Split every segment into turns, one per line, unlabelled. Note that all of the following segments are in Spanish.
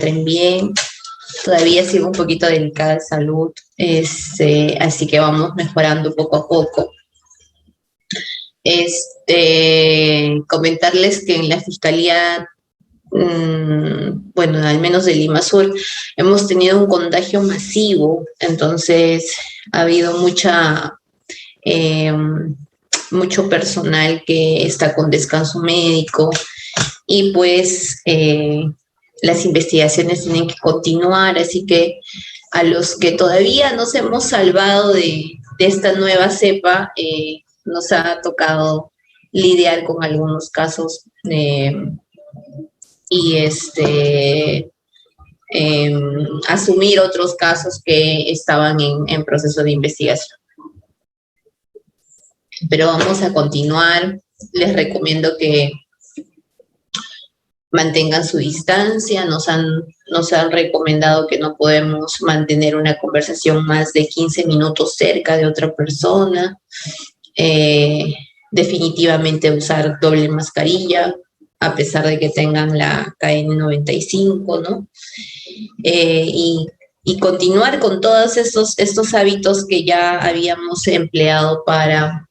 encuentren bien. Todavía sigo un poquito delicada de salud, así que vamos mejorando poco a poco. Comentarles que en la Fiscalía, bueno, al menos de Lima Sur, hemos tenido un contagio masivo, entonces ha habido mucho personal que está con descanso médico y pues las investigaciones tienen que continuar, así que a los que todavía nos hemos salvado de esta nueva cepa, nos ha tocado lidiar con algunos casos y asumir otros casos que estaban en proceso de investigación. Pero vamos a continuar. Les recomiendo que mantengan su distancia. Nos han recomendado que no podemos mantener una conversación más de 15 minutos cerca de otra persona. Definitivamente usar doble mascarilla, a pesar de que tengan la KN95, ¿no? Y continuar con todos estos hábitos que ya habíamos empleado para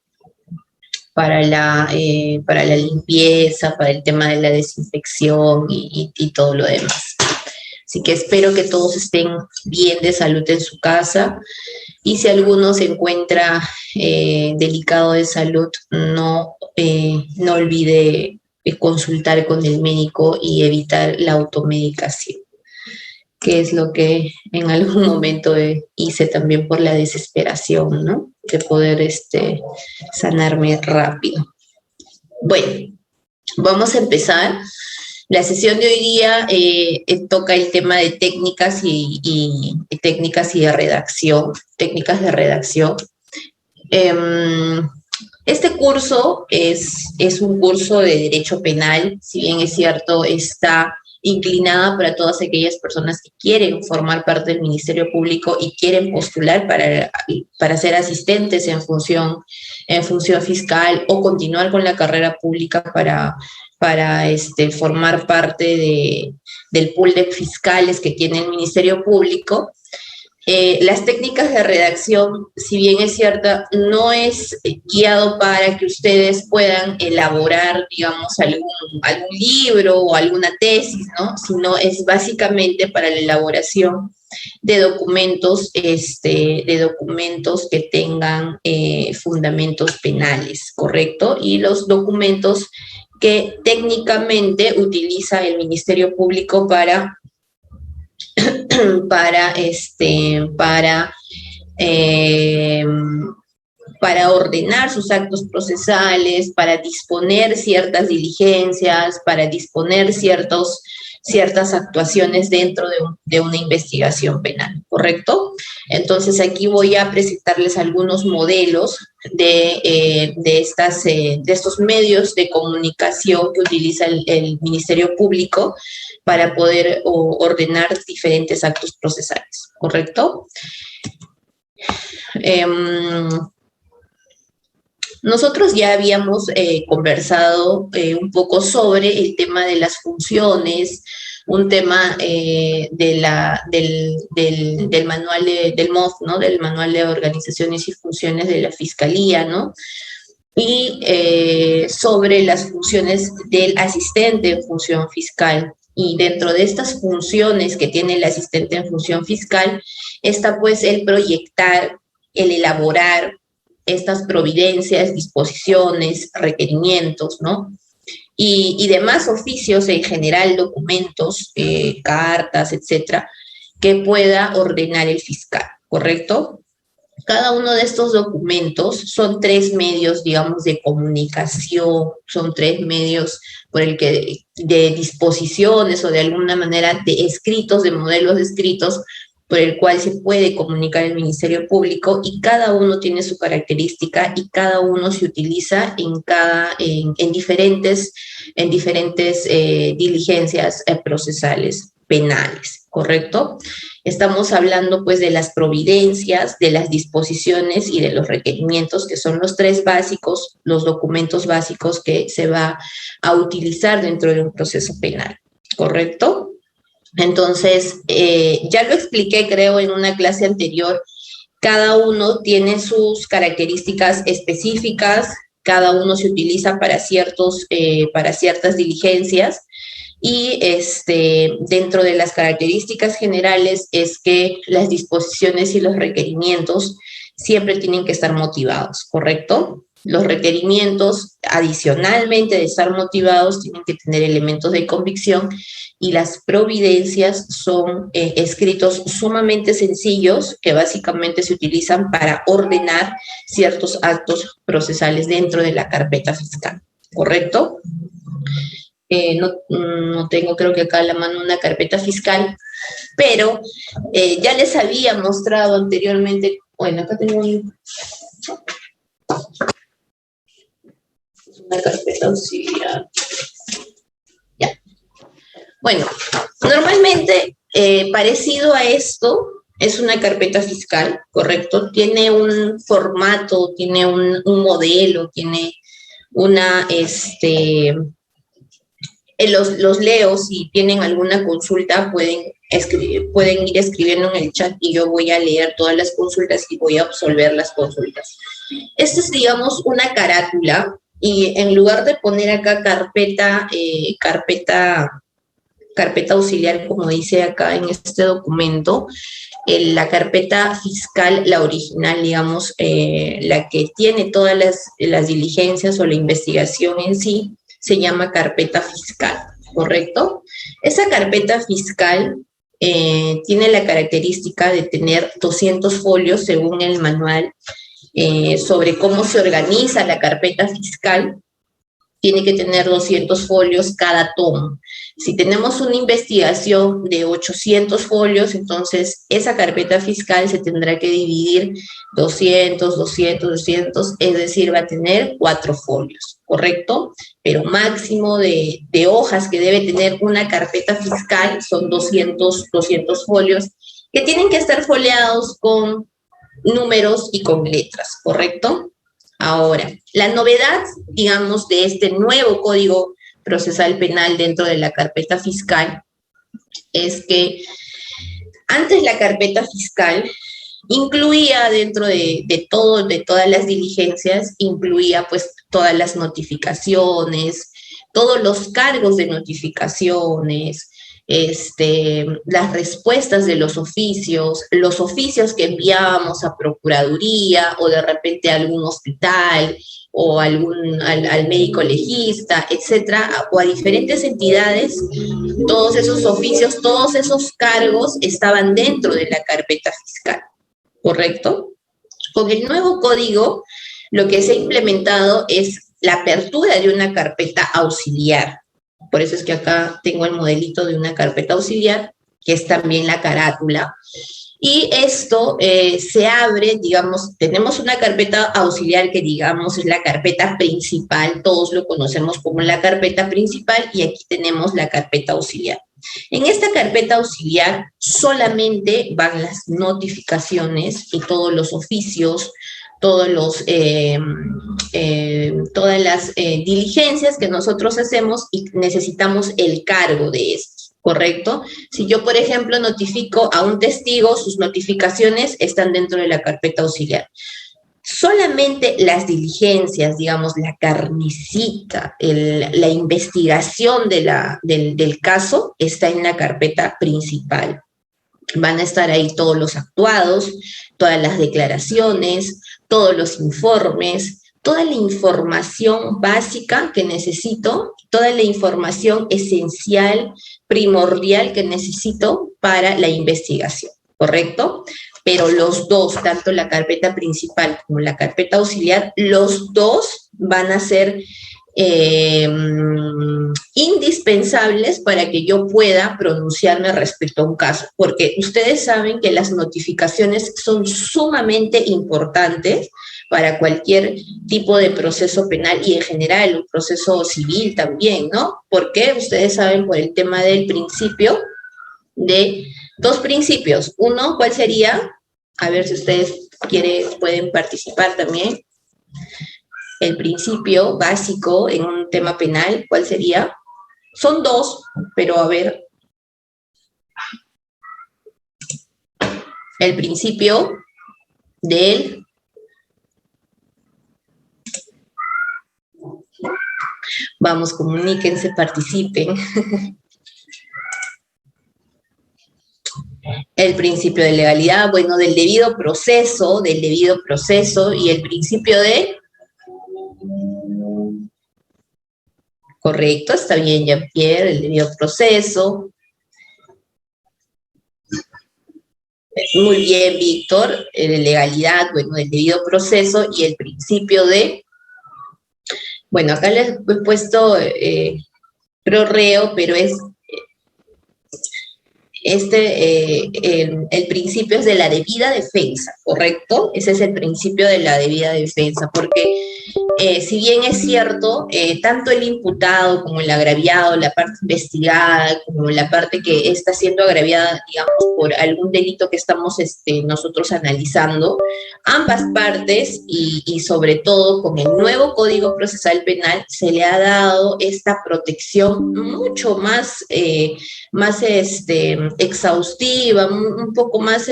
la limpieza, para el tema de la desinfección y todo lo demás. Así que espero que todos estén bien de salud en su casa, y si alguno se encuentra delicado de salud, no olvide consultar con el médico y evitar la automedicación, que es lo que en algún momento hice también por la desesperación, ¿no? De poder sanarme rápido. Bueno, vamos a empezar. La sesión de hoy día toca el tema de técnicas y técnicas de redacción. Este curso es un curso de Derecho Penal, si bien es cierto, está inclinada para todas aquellas personas que quieren formar parte del Ministerio Público y quieren postular para ser asistentes en función fiscal o continuar con la carrera pública para formar parte del pool de fiscales que tiene el Ministerio Público. Las técnicas de redacción, si bien es cierta, no es guiado para que ustedes puedan elaborar, digamos, algún libro o alguna tesis, ¿no? Sino es básicamente para la elaboración de documentos, que tengan fundamentos penales, ¿correcto? Y los documentos que técnicamente utiliza el Ministerio Público para ordenar sus actos procesales, para disponer ciertas diligencias, para disponer ciertas actuaciones dentro de una investigación penal, ¿correcto? Entonces aquí voy a presentarles algunos modelos de estos medios de comunicación que utiliza el Ministerio Público para poder ordenar diferentes actos procesales, ¿correcto? Nosotros ya habíamos conversado un poco sobre el tema de las funciones, un tema del manual del MOF, ¿no? Del Manual de Organizaciones y Funciones de la Fiscalía, ¿no? Y sobre las funciones del asistente en función fiscal. Y dentro de estas funciones que tiene el asistente en función fiscal, está pues el proyectar, el elaborar estas providencias, disposiciones, requerimientos, ¿no? Y demás oficios, en general documentos, cartas, etcétera, que pueda ordenar el fiscal, ¿correcto? Cada uno de estos documentos son 3 medios, digamos, de comunicación, son 3 medios por el que de disposiciones o de alguna manera de escritos, de modelos de escritos, por el cual se puede comunicar el Ministerio Público, y cada uno tiene su característica y cada uno se utiliza en diferentes diligencias procesales penales, ¿correcto? Estamos hablando pues de las providencias, de las disposiciones y de los requerimientos, que son los 3 básicos, los documentos básicos que se va a utilizar dentro de un proceso penal, ¿correcto? Entonces, ya lo expliqué, creo, en una clase anterior. Cada uno tiene sus características específicas, cada uno se utiliza para ciertas diligencias y dentro de las características generales es que las disposiciones y los requerimientos siempre tienen que estar motivados, ¿correcto? Los requerimientos, adicionalmente de estar motivados, tienen que tener elementos de convicción y las providencias son escritos sumamente sencillos que básicamente se utilizan para ordenar ciertos actos procesales dentro de la carpeta fiscal, ¿correcto? No tengo, creo que acá a la mano, una carpeta fiscal, pero ya les había mostrado anteriormente, bueno, acá tengo una carpeta auxiliar. Ya. Bueno, normalmente parecido a esto es una carpeta fiscal, ¿correcto? Tiene un formato, tiene un modelo, tiene una, los leo, si tienen alguna consulta pueden ir escribiendo en el chat y yo voy a leer todas las consultas y voy a absolver las consultas. Esta es, digamos, una carátula y en lugar de poner acá carpeta auxiliar, como dice acá en este documento, la carpeta fiscal, la original, digamos, la que tiene todas las diligencias o la investigación en sí, se llama carpeta fiscal, ¿correcto? Esa carpeta fiscal tiene la característica de tener 200 folios según el manual sobre cómo se organiza la carpeta fiscal. Tiene que tener 200 folios cada tomo. Si tenemos una investigación de 800 folios, entonces esa carpeta fiscal se tendrá que dividir 200, 200, 200, es decir, va a tener 4 folios, ¿correcto? Pero máximo de hojas que debe tener una carpeta fiscal son 200 folios, que tienen que estar foliados con números y con letras, ¿correcto? Ahora, la novedad, digamos, de este nuevo Código Procesal Penal dentro de la carpeta fiscal es que antes la carpeta fiscal incluía dentro de todas las diligencias, incluía pues todas las notificaciones, todos los cargos de notificaciones, las respuestas de los oficios que enviábamos a Procuraduría o de repente a algún hospital o al médico legista, etcétera, o a diferentes entidades, todos esos oficios, todos esos cargos estaban dentro de la carpeta fiscal, ¿correcto? Con el nuevo código, lo que se ha implementado es la apertura de una carpeta auxiliar. Por eso es que acá tengo el modelito de una carpeta auxiliar, que es también la carátula. Y esto se abre, digamos, tenemos una carpeta auxiliar que, digamos, es la carpeta principal, todos lo conocemos como la carpeta principal, y aquí tenemos la carpeta auxiliar. En esta carpeta auxiliar solamente van las notificaciones y todos los oficios, todas las diligencias que nosotros hacemos y necesitamos el cargo de esto, ¿correcto? Si yo, por ejemplo, notifico a un testigo, sus notificaciones están dentro de la carpeta auxiliar. Solamente las diligencias, digamos, la carnecita, la investigación del caso está en la carpeta principal. Van a estar ahí todos los actuados, todas las declaraciones, todos los informes, toda la información básica que necesito, toda la información esencial, primordial que necesito para la investigación, ¿correcto? Pero los dos, tanto la carpeta principal como la carpeta auxiliar, los dos van a ser indispensables para que yo pueda pronunciarme respecto a un caso, porque ustedes saben que las notificaciones son sumamente importantes para cualquier tipo de proceso penal y en general un proceso civil también, ¿no? Porque ustedes saben por el tema del principio, de dos principios. Uno, ¿cuál sería? A ver si ustedes pueden participar también. El principio básico en un tema penal, ¿cuál sería? Son dos, pero a ver. el principio del... Vamos, comuníquense, participen. El principio de legalidad, bueno, del debido proceso y el principio de... Correcto, está bien, Jean-Pierre, el debido proceso. Muy bien, Víctor, de legalidad, bueno, del debido proceso y el principio de... Bueno, acá les he puesto prorreo, pero es el principio es de la debida defensa, ¿correcto? Ese es el principio de la debida defensa, porque si bien es cierto, tanto el imputado como el agraviado, la parte investigada, como la parte que está siendo agraviada, digamos, por algún delito que estamos nosotros analizando, ambas partes y sobre todo con el nuevo Código Procesal Penal se le ha dado esta protección mucho más exhaustiva, un poco más,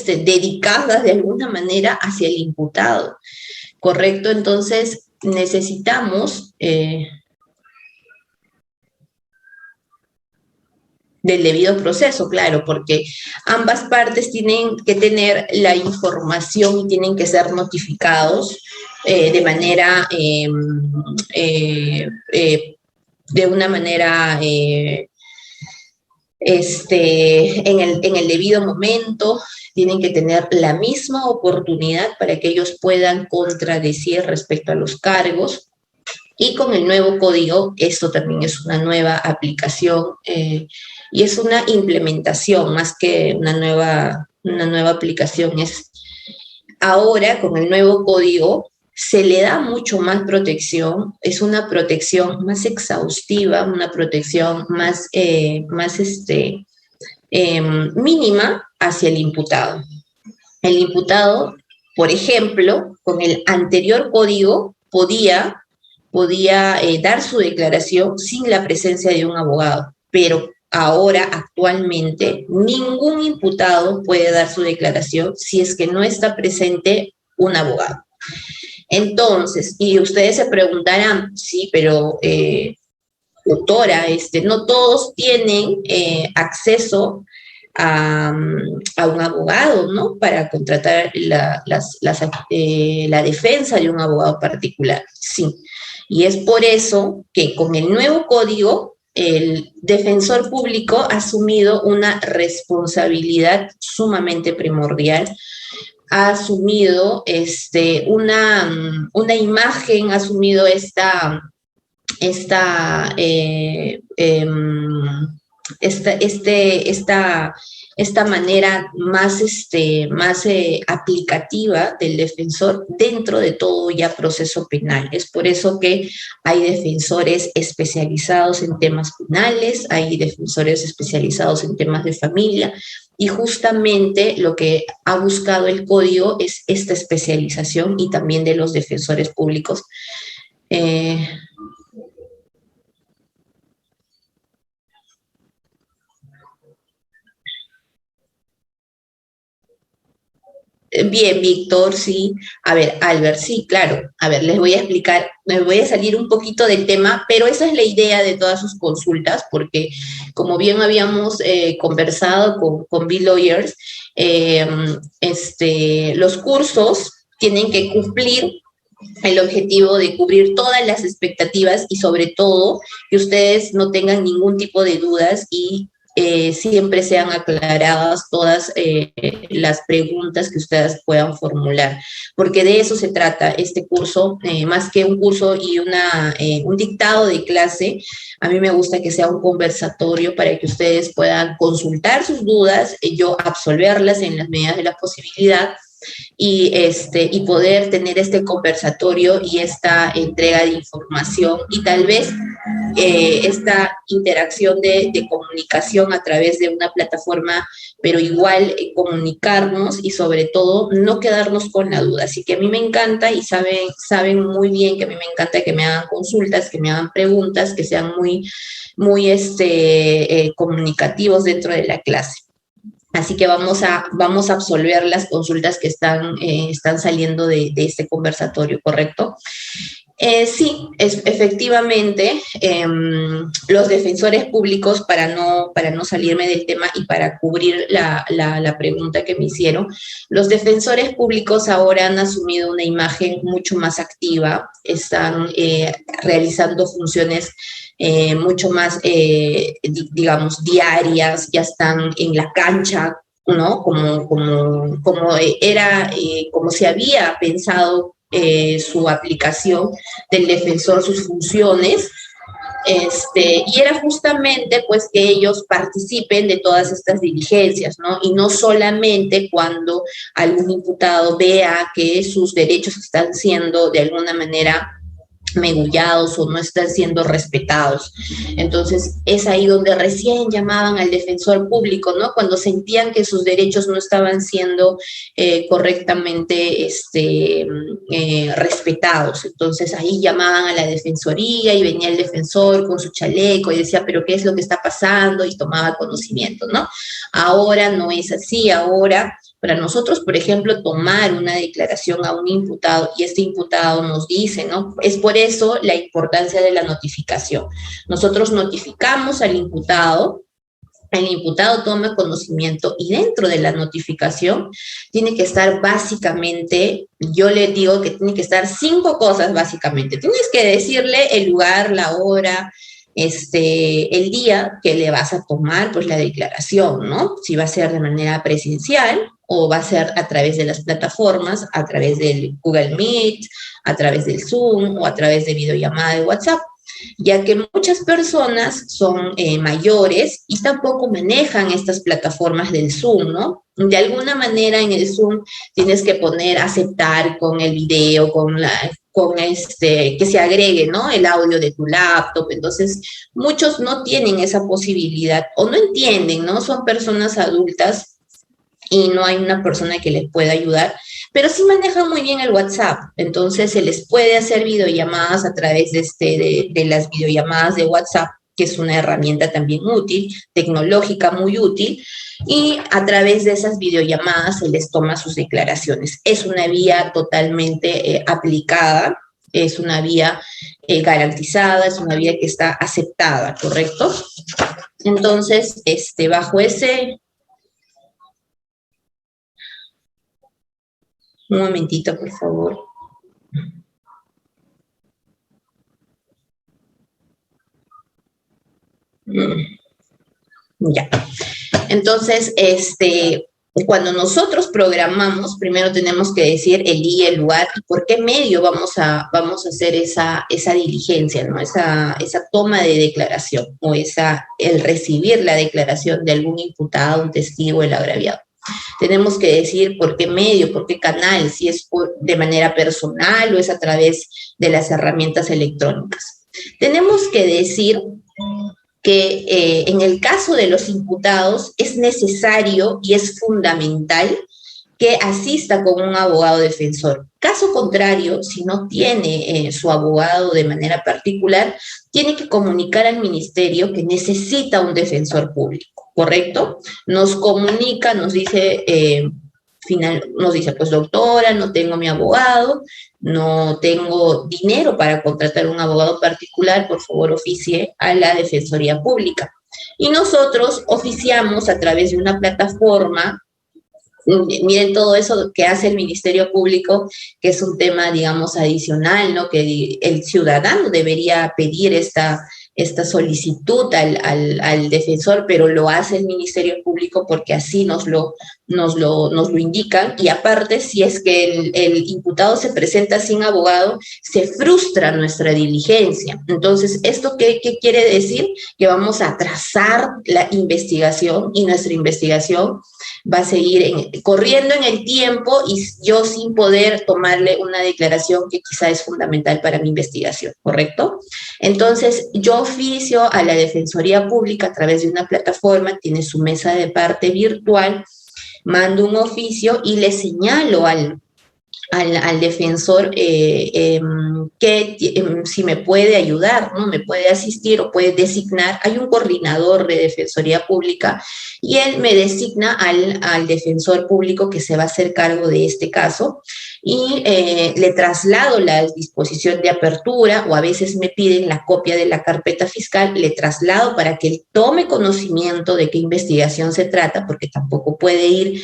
dedicadas de alguna manera hacia el imputado, ¿correcto? Entonces necesitamos del debido proceso, claro, porque ambas partes tienen que tener la información y tienen que ser notificados de manera de una manera en el debido momento, tienen que tener la misma oportunidad para que ellos puedan contradecir respecto a los cargos. Y con el nuevo código, esto también es una nueva aplicación y es una implementación más que una nueva aplicación. Es ahora, con el nuevo código, se le da mucho más protección, es una protección más exhaustiva, una protección más mínima hacia el imputado. El imputado, por ejemplo, con el anterior código podía dar su declaración sin la presencia de un abogado, pero ahora, actualmente, ningún imputado puede dar su declaración si es que no está presente un abogado. Entonces, y ustedes se preguntarán, sí, pero doctora, no todos tienen acceso a un abogado, ¿no? Para contratar la defensa de un abogado particular, sí. Y es por eso que con el nuevo código, el defensor público ha asumido una responsabilidad sumamente primordial, ha asumido una imagen, ha asumido esta manera más, más aplicativa del defensor dentro de todo ya proceso penal. Es por eso que hay defensores especializados en temas penales, hay defensores especializados en temas de familia, y justamente lo que ha buscado el código es esta especialización y también de los defensores públicos. Bien, Víctor, sí. A ver, Albert, sí, claro. A ver, les voy a explicar, me voy a salir un poquito del tema, pero esa es la idea de todas sus consultas, porque como bien habíamos conversado con B-Lawyers, los cursos tienen que cumplir el objetivo de cubrir todas las expectativas y sobre todo que ustedes no tengan ningún tipo de dudas y siempre sean aclaradas todas las preguntas que ustedes puedan formular, porque de eso se trata este curso, más que un curso y un dictado de clase. A mí me gusta que sea un conversatorio para que ustedes puedan consultar sus dudas, yo absolverlas en las medidas de la posibilidad, y poder tener este conversatorio y esta entrega de información y tal vez esta interacción de comunicación a través de una plataforma, pero igual comunicarnos y sobre todo no quedarnos con la duda. Así que a mí me encanta y saben muy bien que a mí me encanta que me hagan consultas, que me hagan preguntas, que sean muy comunicativos dentro de la clase. Así que vamos a absolver las consultas que están saliendo de este conversatorio, ¿correcto? Sí, efectivamente, los defensores públicos, para no salirme del tema y para cubrir la pregunta que me hicieron, los defensores públicos ahora han asumido una imagen mucho más activa, están realizando funciones mucho más, digamos, diarias, ya están en la cancha, ¿no? Como se había pensado su aplicación del defensor, sus funciones, y era justamente pues que ellos participen de todas estas diligencias, ¿no? Y no solamente cuando algún imputado vea que sus derechos están siendo de alguna manera megullados o no están siendo respetados. Entonces, es ahí donde recién llamaban al defensor público, ¿no? Cuando sentían que sus derechos no estaban siendo correctamente respetados. Entonces, ahí llamaban a la defensoría y venía el defensor con su chaleco y decía, pero ¿qué es lo que está pasando? Y tomaba conocimiento, ¿no? Ahora no es así, ahora para nosotros, por ejemplo, tomar una declaración a un imputado y este imputado nos dice, ¿no? Es por eso la importancia de la notificación. Nosotros notificamos al imputado, el imputado toma conocimiento y dentro de la notificación tiene que estar básicamente, yo le digo que tiene que estar 5 cosas básicamente. Tienes que decirle el lugar, la hora, el día que le vas a tomar pues la declaración, ¿no? Si va a ser de manera presencial o va a ser a través de las plataformas, a través del Google Meet, a través del Zoom o a través de videollamada de WhatsApp, ya que muchas personas son mayores y tampoco manejan estas plataformas del Zoom, ¿no? De alguna manera en el Zoom tienes que poner aceptar con el video, que se agregue, ¿no? El audio de tu laptop. Entonces, muchos no tienen esa posibilidad o no entienden, ¿no? Son personas adultas y no hay una persona que les pueda ayudar, pero sí manejan muy bien el WhatsApp, entonces se les puede hacer videollamadas a través de las videollamadas de WhatsApp, que es una herramienta también útil, tecnológica muy útil, y a través de esas videollamadas se les toma sus declaraciones. Es una vía totalmente aplicada, es una vía garantizada, es una vía que está aceptada, ¿correcto? Entonces, bajo ese... Un momentito, por favor. Ya. Entonces, cuando nosotros programamos, primero tenemos que decir el día, el lugar y por qué medio vamos a hacer esa diligencia, ¿no? Esa toma de declaración o el recibir la declaración de algún imputado, un testigo, el agraviado. Tenemos que decir por qué medio, por qué canal, si es de manera personal o es a través de las herramientas electrónicas. Tenemos que decir que en el caso de los imputados es necesario y es fundamental que asista con un abogado defensor. Caso contrario, si no tiene su abogado de manera particular, tiene que comunicar al ministerio que necesita un defensor público, ¿correcto? Nos comunica, nos dice, pues doctora, no tengo mi abogado, no tengo dinero para contratar un abogado particular, por favor oficie a la Defensoría Pública. Y nosotros oficiamos a través de una plataforma. Miren todo eso que hace el Ministerio Público, que es un tema, digamos, adicional, ¿no? Que el ciudadano debería pedir esta solicitud al defensor, pero lo hace el Ministerio Público porque así nos lo indican, y aparte, si es que el imputado se presenta sin abogado, se frustra nuestra diligencia. Entonces, ¿esto qué quiere decir? Que vamos a atrasar la investigación y nuestra investigación va a seguir corriendo en el tiempo y yo sin poder tomarle una declaración que quizá es fundamental para mi investigación, ¿correcto? Entonces, yo oficio a la Defensoría Pública a través de una plataforma, tiene su mesa de parte virtual, mando un oficio y le señalo al defensor si me puede ayudar, ¿no? Me puede asistir o puede designar. Hay un coordinador de Defensoría Pública y él me designa al defensor público que se va a hacer cargo de este caso y le traslado la disposición de apertura o a veces me piden la copia de la carpeta fiscal, le traslado para que él tome conocimiento de qué investigación se trata, porque tampoco puede ir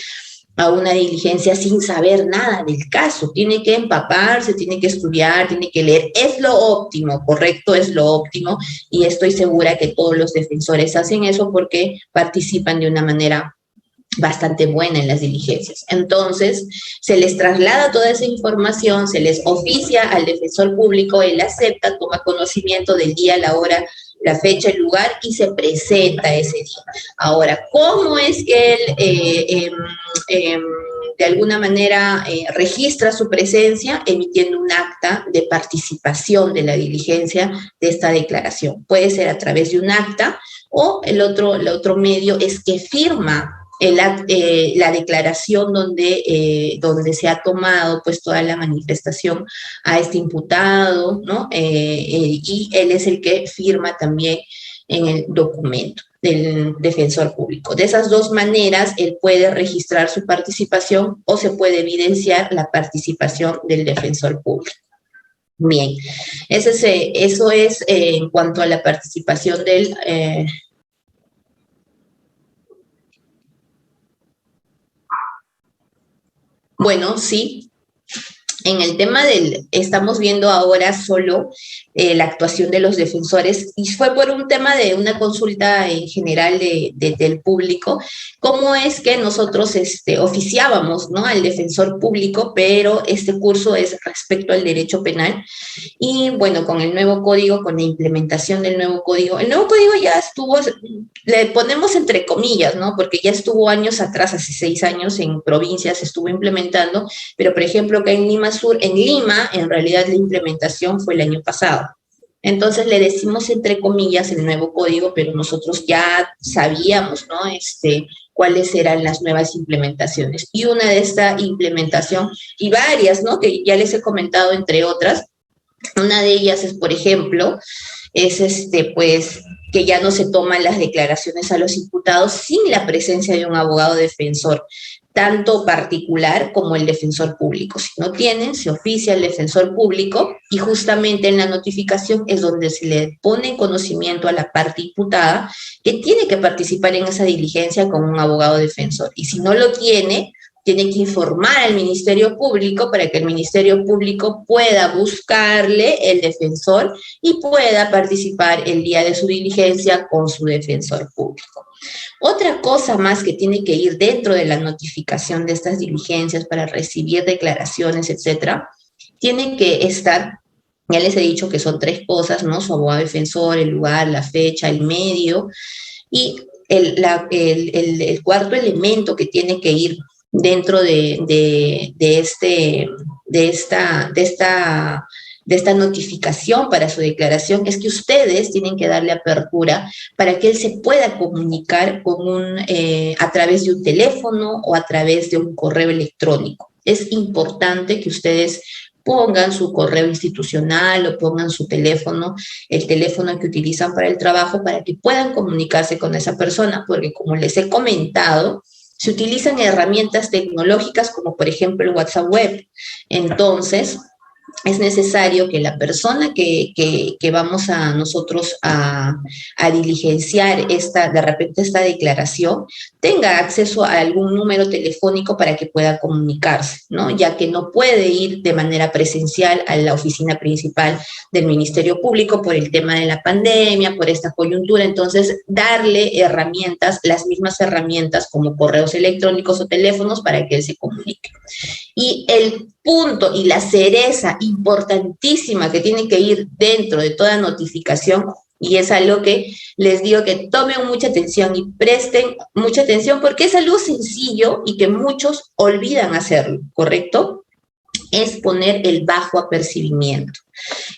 a una diligencia sin saber nada del caso. Tiene que empaparse, tiene que estudiar, tiene que leer. Es lo óptimo, correcto, es lo óptimo. Y estoy segura que todos los defensores hacen eso porque participan de una manera bastante buena en las diligencias. Entonces, se les traslada toda esa información, se les oficia al defensor público, él acepta, toma conocimiento del día, la hora, la fecha, el lugar y se presenta ese día. Ahora, ¿cómo es que él de alguna manera registra su presencia emitiendo un acta de participación de la diligencia de esta declaración? Puede ser a través de un acta o el otro medio es que firma la declaración donde se ha tomado pues toda la manifestación a este imputado, ¿no? Y él es el que firma también en el documento del defensor público. De esas dos maneras, él puede registrar su participación o se puede evidenciar la participación del defensor público. Bien, eso es en cuanto a la participación del... Bueno, sí, en el tema estamos viendo ahora solo la actuación de los defensores y fue por un tema de una consulta en general del público, cómo es que nosotros oficiábamos, ¿no?, al defensor público, pero este curso es respecto al derecho penal y bueno, con el nuevo código, con la implementación del nuevo código, el nuevo código ya estuvo, le ponemos entre comillas, ¿no?, porque ya estuvo años atrás, hace 6 años en provincias se estuvo implementando, pero por ejemplo acá en Lima Sur, en Lima, en realidad la implementación fue el año pasado. Entonces le decimos entre comillas el nuevo código, pero nosotros ya sabíamos, ¿no?, cuáles eran las nuevas implementaciones. Y una de esta implementación, y varias, ¿no?, que ya les he comentado entre otras, una de ellas es, por ejemplo, es pues que ya no se toman las declaraciones a los imputados sin la presencia de un abogado defensor, tanto particular como el defensor público. Si no tienen, se oficia al defensor público y justamente en la notificación es donde se le pone en conocimiento a la parte imputada que tiene que participar en esa diligencia con un abogado defensor. Y si no lo tiene que informar al Ministerio Público para que el Ministerio Público pueda buscarle el defensor y pueda participar el día de su diligencia con su defensor público. Otra cosa más que tiene que ir dentro de la notificación de estas diligencias para recibir declaraciones, etcétera, tiene que estar, ya les he dicho que son 3 cosas, ¿no?, su abogado defensor, el lugar, la fecha, el medio, y el cuarto elemento que tiene que ir dentro de esta notificación para su declaración es que ustedes tienen que darle apertura para que él se pueda comunicar a través de un teléfono o a través de un correo electrónico. Es importante que ustedes pongan su correo institucional o pongan su teléfono, el teléfono que utilizan para el trabajo, para que puedan comunicarse con esa persona, porque como les he comentado, se utilizan herramientas tecnológicas como por ejemplo el WhatsApp web. Entonces, es necesario que la persona que vamos a nosotros a diligenciar de repente esta declaración tenga acceso a algún número telefónico para que pueda comunicarse, ¿no?, ya que no puede ir de manera presencial a la oficina principal del Ministerio Público por el tema de la pandemia, por esta coyuntura. Entonces, darle herramientas, las mismas herramientas como correos electrónicos o teléfonos para que él se comunique. Y el punto y la cereza importantísima que tiene que ir dentro de toda notificación, y es algo que les digo que tomen mucha atención y presten mucha atención porque es algo sencillo y que muchos olvidan hacerlo, ¿correcto?, es poner el bajo apercibimiento.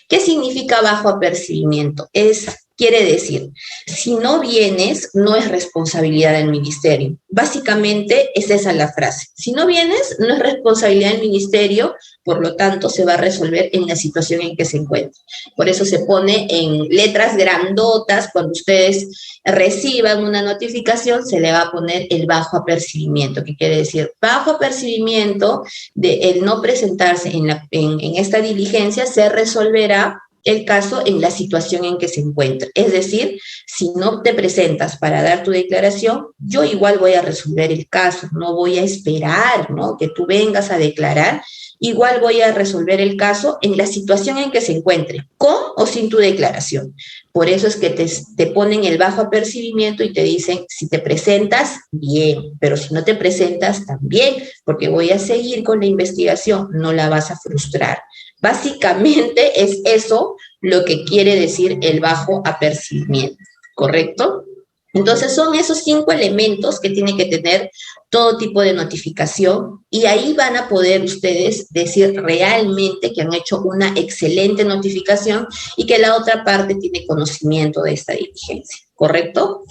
¿Qué significa bajo apercibimiento? Es quiere decir? Si no vienes, no es responsabilidad del ministerio. Básicamente es esa la frase. Si no vienes, no es responsabilidad del ministerio, por lo tanto se va a resolver en la situación en que se encuentra. Por eso se pone en letras grandotas, cuando ustedes reciban una notificación, se le va a poner el bajo apercibimiento, que quiere decir bajo apercibimiento de el no presentarse en esta diligencia, se resolverá el caso en la situación en que se encuentra. Es decir, si no te presentas para dar tu declaración, yo igual voy a resolver el caso, no voy a esperar, ¿no?, que tú vengas a declarar, igual voy a resolver el caso en la situación en que se encuentre, con o sin tu declaración. Por eso es que te ponen el bajo apercibimiento y te dicen, si te presentas, bien, pero si no te presentas, también, porque voy a seguir con la investigación, no la vas a frustrar. Básicamente es eso lo que quiere decir el bajo apercibimiento, ¿correcto? Entonces son esos 5 elementos que tiene que tener todo tipo de notificación y ahí van a poder ustedes decir realmente que han hecho una excelente notificación y que la otra parte tiene conocimiento de esta diligencia, ¿correcto?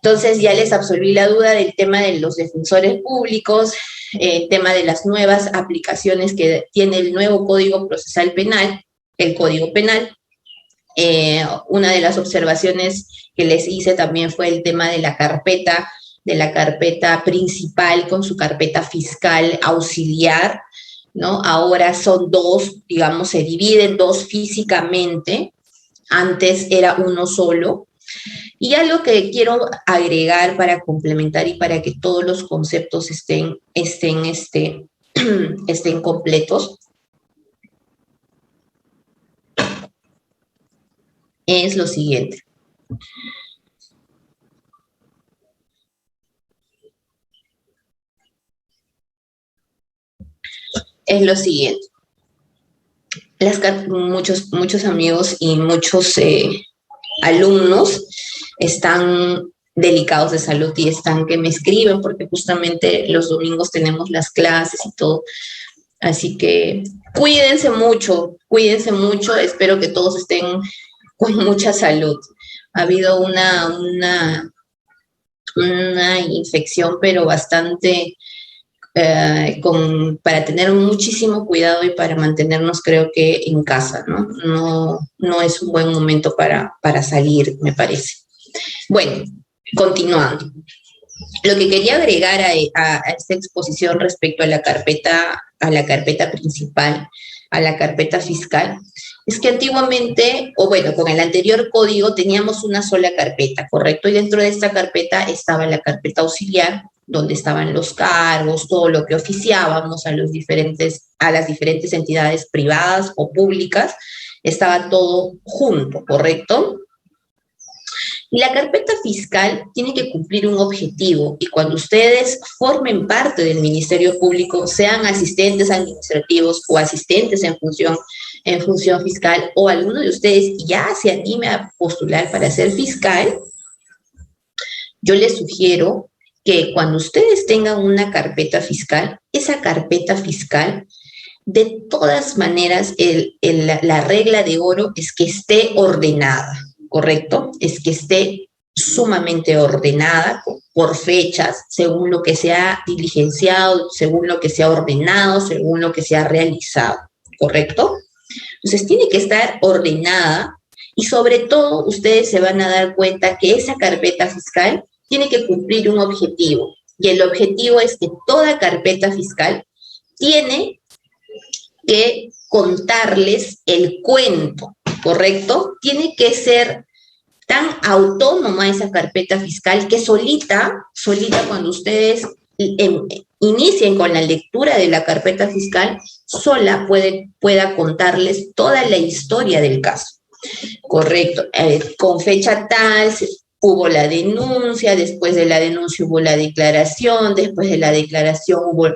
Entonces ya les absolví la duda del tema de los defensores públicos, el tema de las nuevas aplicaciones que tiene el nuevo Código Procesal Penal, el Código Penal. Una de las observaciones que les hice también fue el tema de la carpeta principal con su carpeta fiscal auxiliar, ¿no? Ahora son 2, digamos, se dividen 2 físicamente, antes era uno solo. Y algo que quiero agregar para complementar y para que todos los conceptos estén completos, es lo siguiente. Es lo siguiente. Muchos amigos y muchos alumnos están delicados de salud y están que me escriben porque justamente los domingos tenemos las clases y todo. Así que cuídense mucho, espero que todos estén con mucha salud. Ha habido una infección, pero bastante para tener muchísimo cuidado y para mantenernos, creo que, en casa, ¿no? No es un buen momento para salir, me parece. Bueno, continuando. Lo que quería agregar a esta exposición respecto a la carpeta principal, a la carpeta fiscal, es que antiguamente, o bueno, con el anterior código teníamos una sola carpeta, ¿correcto? Y dentro de esta carpeta estaba la carpeta auxiliar, donde estaban los cargos, todo lo que oficiábamos a las diferentes entidades privadas o públicas, estaba todo junto, ¿correcto? Y la carpeta fiscal tiene que cumplir un objetivo, y cuando ustedes formen parte del Ministerio Público, sean asistentes administrativos o asistentes en función fiscal, o alguno de ustedes ya se anime a postular para ser fiscal, yo les sugiero que cuando ustedes tengan una carpeta fiscal, esa carpeta fiscal, de todas maneras, la regla de oro es que esté ordenada, ¿correcto? Es que esté sumamente ordenada por fechas, según lo que se ha diligenciado, según lo que se ha ordenado, según lo que se ha realizado, ¿correcto? Entonces tiene que estar ordenada y sobre todo ustedes se van a dar cuenta que esa carpeta fiscal tiene que cumplir un objetivo, y el objetivo es que toda carpeta fiscal tiene que contarles el cuento, ¿correcto? Tiene que ser tan autónoma esa carpeta fiscal que solita cuando ustedes inicien con la lectura de la carpeta fiscal, sola pueda contarles toda la historia del caso, ¿correcto? Con fecha tal, hubo la denuncia, después de la denuncia hubo la declaración, después de la declaración hubo...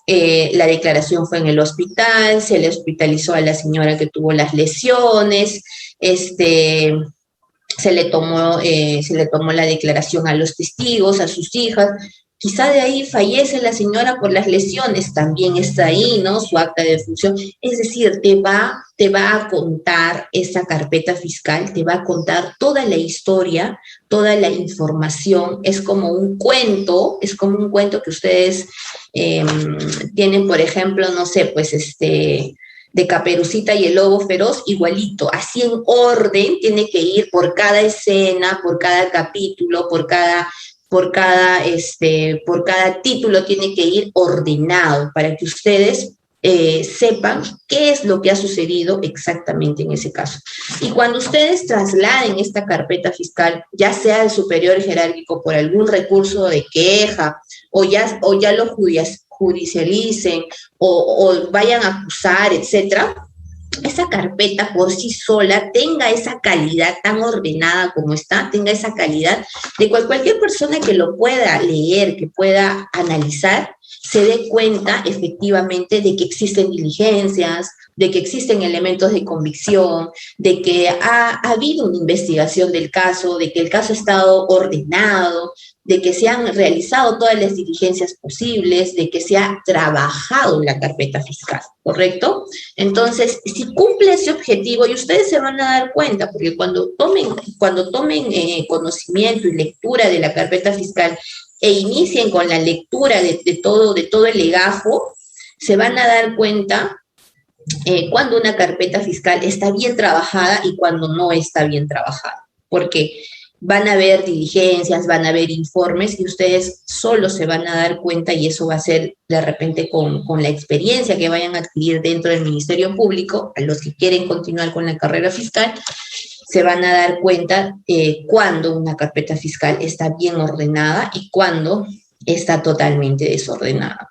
la declaración fue en el hospital, se le hospitalizó a la señora que tuvo las lesiones, se le tomó la declaración a los testigos, a sus hijas, Quizá de ahí fallece la señora por las lesiones, también está ahí, ¿no? Su acta de defunción. Es decir, te va a contar esa carpeta fiscal, te va a contar toda la historia, toda la información. Es como un cuento que ustedes eh, tienen, por ejemplo, no sé, pues de Caperucita y el Lobo Feroz, igualito, así en orden, tiene que ir por cada escena, por cada capítulo, por cada título tiene que ir ordenado para que ustedes sepan qué es lo que ha sucedido exactamente en ese caso. Y cuando ustedes trasladen esta carpeta fiscal, ya sea al superior jerárquico por algún recurso de queja o ya lo judicialicen o vayan a acusar, etcétera, esa carpeta por sí sola tenga esa calidad tan ordenada como está, tenga esa calidad de cualquier persona que lo pueda leer, que pueda analizar, se dé cuenta efectivamente de que existen diligencias, de que existen elementos de convicción, de que ha habido una investigación del caso, de que el caso ha estado ordenado, de que se han realizado todas las diligencias posibles, de que se ha trabajado en la carpeta fiscal, ¿correcto? Entonces, si cumple ese objetivo, y ustedes se van a dar cuenta, porque cuando tomen conocimiento y lectura de la carpeta fiscal e inicien con la lectura de todo el legajo, se van a dar cuenta cuando una carpeta fiscal está bien trabajada y cuando no está bien trabajada. Porque van a haber diligencias, van a haber informes y ustedes solo se van a dar cuenta, y eso va a ser de repente con la experiencia que vayan a adquirir dentro del Ministerio Público, a los que quieren continuar con la carrera fiscal, se van a dar cuenta cuando una carpeta fiscal está bien ordenada y cuando está totalmente desordenada.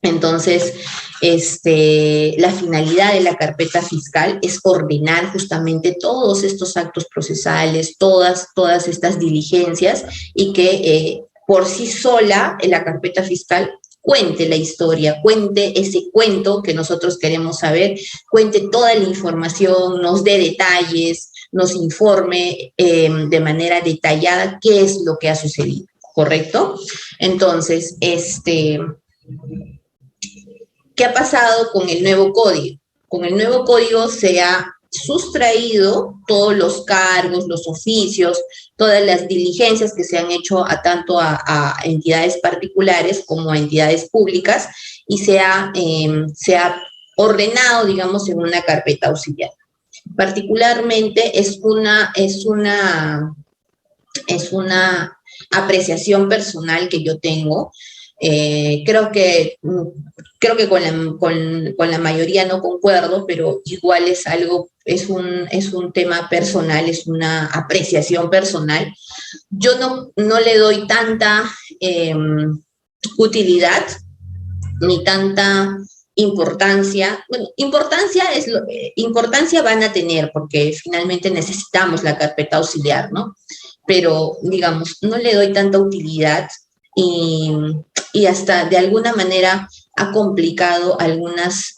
Entonces, la finalidad de la carpeta fiscal es ordenar justamente todos estos actos procesales, todas estas diligencias, y que por sí sola la carpeta fiscal cuente la historia, cuente ese cuento que nosotros queremos saber, cuente toda la información, nos dé detalles, nos informe de manera detallada qué es lo que ha sucedido, ¿correcto? Entonces, ¿qué ha pasado con el nuevo código? Con el nuevo código se ha sustraído todos los cargos, los oficios, todas las diligencias que se han hecho tanto a entidades particulares como a entidades públicas, y se ha ordenado, digamos, en una carpeta auxiliar. Particularmente es una apreciación personal que yo tengo. Creo que con la mayoría no concuerdo, pero igual es un tema personal, es una apreciación personal. Yo no le doy tanta utilidad ni tanta importancia. Bueno, importancia van a tener porque finalmente necesitamos la carpeta auxiliar, ¿no? Pero, digamos, no le doy tanta utilidad, y, y hasta de alguna manera ha complicado algunas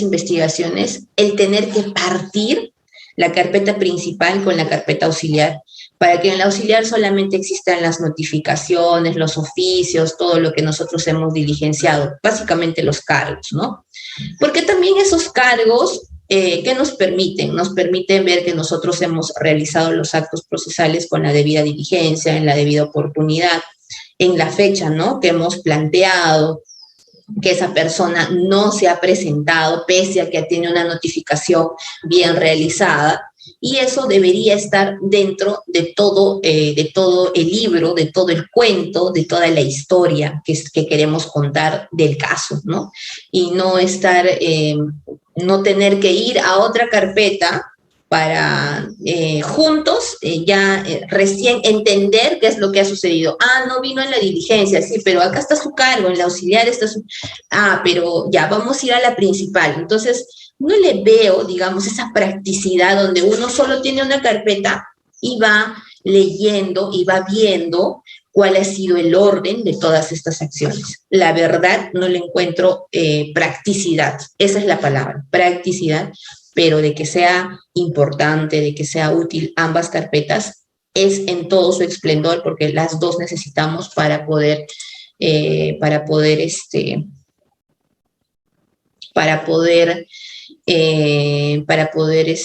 investigaciones el tener que partir la carpeta principal con la carpeta auxiliar, para que en la auxiliar solamente existan las notificaciones, los oficios, todo lo que nosotros hemos diligenciado, básicamente los cargos, ¿no? Porque también esos cargos, ¿qué nos permiten? Nos permiten ver que nosotros hemos realizado los actos procesales con la debida diligencia, en la debida oportunidad, en la fecha, ¿no?, que hemos planteado, que esa persona no se ha presentado pese a que tiene una notificación bien realizada, y eso debería estar dentro de todo el libro, de todo el cuento, de toda la historia que queremos contar del caso, ¿no? Y no tener que ir a otra carpeta para juntos recién entender qué es lo que ha sucedido. No vino en la diligencia, sí, pero acá está su cargo, en la auxiliar está su... pero ya, vamos a ir a la principal. Entonces, no le veo, digamos, esa practicidad donde uno solo tiene una carpeta y va leyendo y va viendo cuál ha sido el orden de todas estas acciones. La verdad, no le encuentro practicidad. Esa es la palabra, practicidad, pero de que sea importante, de que sea útil ambas carpetas, es en todo su esplendor, porque las dos necesitamos para poder, para poder, para poder, para poder,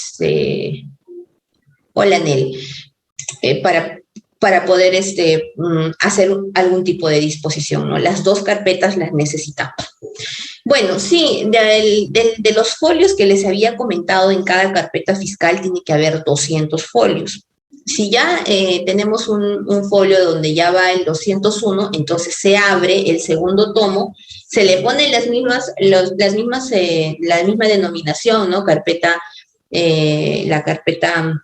hola Nel, para poder hacer algún tipo de disposición, ¿no? Las dos carpetas las necesitamos. Bueno, sí, de los folios que les había comentado, en cada carpeta fiscal tiene que haber 200 folios. Si ya tenemos un folio donde ya va el 201, entonces se abre el segundo tomo, se le ponen la misma denominación, ¿no? La carpeta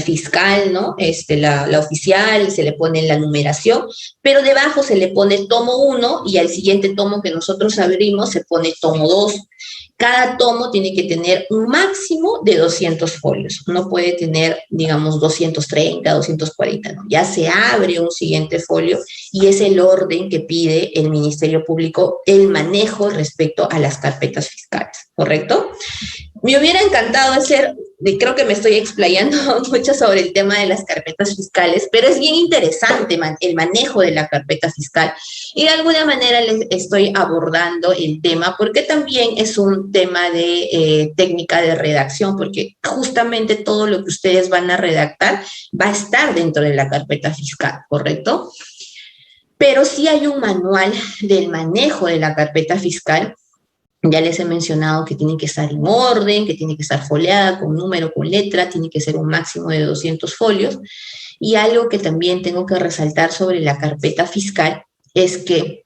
fiscal, ¿no? La oficial, se le pone la numeración, pero debajo se le pone tomo 1 y al siguiente tomo que nosotros abrimos se pone tomo 2. Cada tomo tiene que tener un máximo de 200 folios, no puede tener, digamos, 230, 240, ¿no? Ya se abre un siguiente folio y es el orden que pide el Ministerio Público, el manejo respecto a las carpetas fiscales, ¿correcto? Me hubiera encantado hacer, creo que me estoy explayando mucho sobre el tema de las carpetas fiscales, pero es bien interesante el manejo de la carpeta fiscal y de alguna manera les estoy abordando el tema porque también es un tema de técnica de redacción, porque justamente todo lo que ustedes van a redactar va a estar dentro de la carpeta fiscal, ¿correcto? Pero sí hay un manual del manejo de la carpeta fiscal. Ya les he mencionado que tiene que estar en orden, que tiene que estar foliada con número, con letra, tiene que ser un máximo de 200 folios. Y algo que también tengo que resaltar sobre la carpeta fiscal es que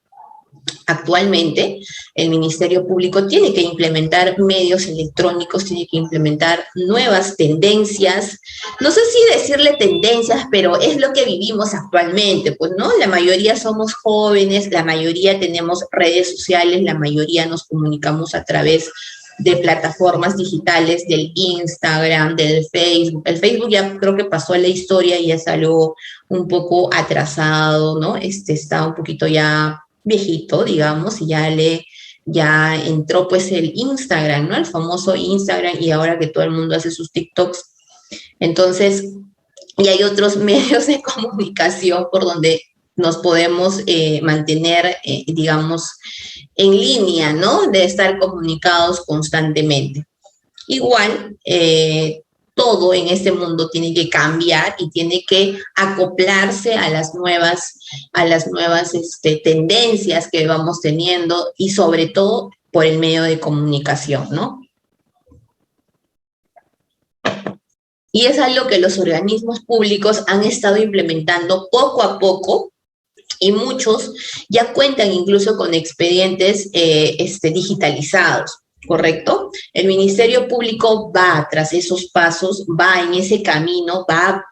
actualmente el Ministerio Público tiene que implementar medios electrónicos, tiene que implementar nuevas tendencias. No sé si decirle tendencias, pero es lo que vivimos actualmente, pues, ¿no? La mayoría somos jóvenes, la mayoría tenemos redes sociales, la mayoría nos comunicamos a través de plataformas digitales, del Instagram, del Facebook. El Facebook ya creo que pasó a la historia y ya salió un poco atrasado, ¿no? Está un poquito ya viejito, digamos, y ya entró pues el Instagram, ¿no? El famoso Instagram, y ahora que todo el mundo hace sus TikToks. Entonces, y hay otros medios de comunicación por donde nos podemos mantener, digamos, en línea, ¿no? De estar comunicados constantemente. Igual, todo en este mundo tiene que cambiar y tiene que acoplarse a las nuevas tendencias que vamos teniendo y sobre todo por el medio de comunicación, ¿no? Y es algo que los organismos públicos han estado implementando poco a poco y muchos ya cuentan incluso con expedientes digitalizados. ¿Correcto? El Ministerio Público va tras esos pasos, va en ese camino, va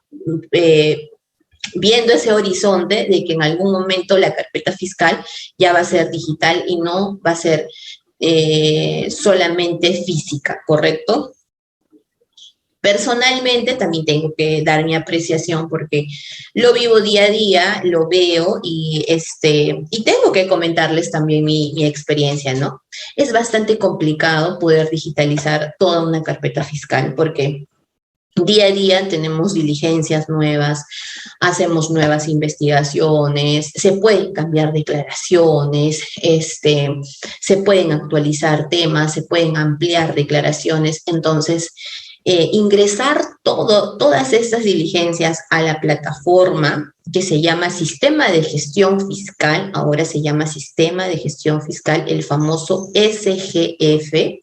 viendo ese horizonte de que en algún momento la carpeta fiscal ya va a ser digital y no va a ser solamente física, ¿correcto? Personalmente también tengo que dar mi apreciación porque lo vivo día a día, lo veo y tengo que comentarles también mi experiencia, ¿no? Es bastante complicado poder digitalizar toda una carpeta fiscal porque día a día tenemos diligencias nuevas, hacemos nuevas investigaciones, se pueden cambiar declaraciones, se pueden actualizar temas, se pueden ampliar declaraciones, entonces ingresar todas estas diligencias a la plataforma que se llama Sistema de Gestión Fiscal, ahora se llama Sistema de Gestión Fiscal, el famoso SGF,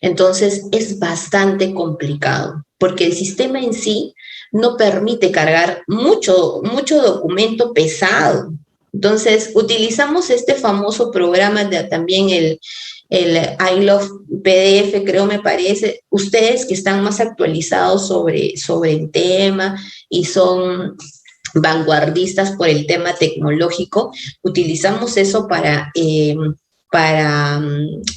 entonces es bastante complicado, porque el sistema en sí no permite cargar mucho documento pesado. Entonces, utilizamos este famoso programa también el I Love PDF, creo me parece. Ustedes que están más actualizados sobre el tema y son vanguardistas por el tema tecnológico, utilizamos eso para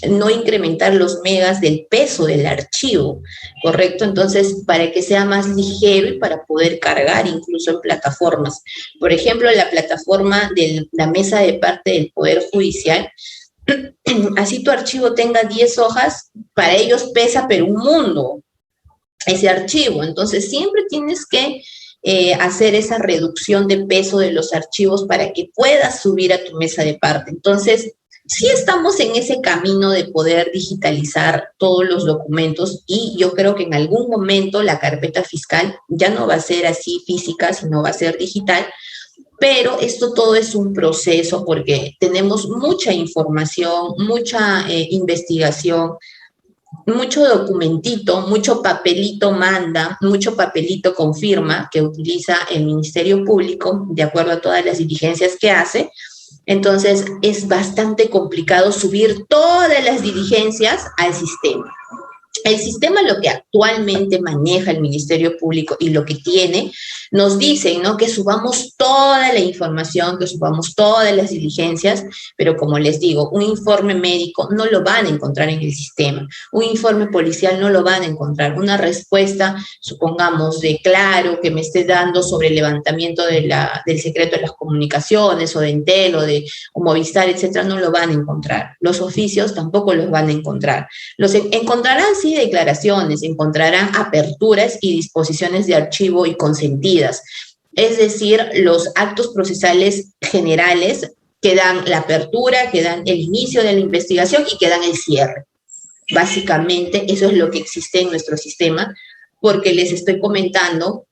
no incrementar los megas del peso del archivo, ¿correcto? Entonces, para que sea más ligero y para poder cargar incluso en plataformas. Por ejemplo, la plataforma de la mesa de parte del Poder Judicial, así tu archivo tenga 10 hojas, para ellos pesa pero un mundo ese archivo. Entonces, siempre tienes que hacer esa reducción de peso de los archivos para que puedas subir a tu mesa de parte. Entonces, sí estamos en ese camino de poder digitalizar todos los documentos y yo creo que en algún momento la carpeta fiscal ya no va a ser así física, sino va a ser digital, pero esto todo es un proceso porque tenemos mucha información, mucha investigación, mucho documentito, mucho papelito manda, mucho papelito confirma que utiliza el Ministerio Público de acuerdo a todas las diligencias que hace. Entonces es bastante complicado subir todas las diligencias al sistema. El sistema, lo que actualmente maneja el Ministerio Público y lo que tiene, nos dicen, ¿no?, que subamos toda la información, que subamos todas las diligencias, pero como les digo, un informe médico no lo van a encontrar en el sistema, un informe policial no lo van a encontrar, una respuesta, supongamos, de Claro, que me esté dando sobre el levantamiento del secreto de las comunicaciones, o de Entel, o Movistar, etcétera, no lo van a encontrar. Los oficios tampoco los van a encontrar. Los encontrarán, sí, declaraciones, encontrarán aperturas y disposiciones de archivo y consentidas, es decir, los actos procesales generales que dan la apertura, que dan el inicio de la investigación y que dan el cierre. Básicamente eso es lo que existe en nuestro sistema, porque les estoy comentando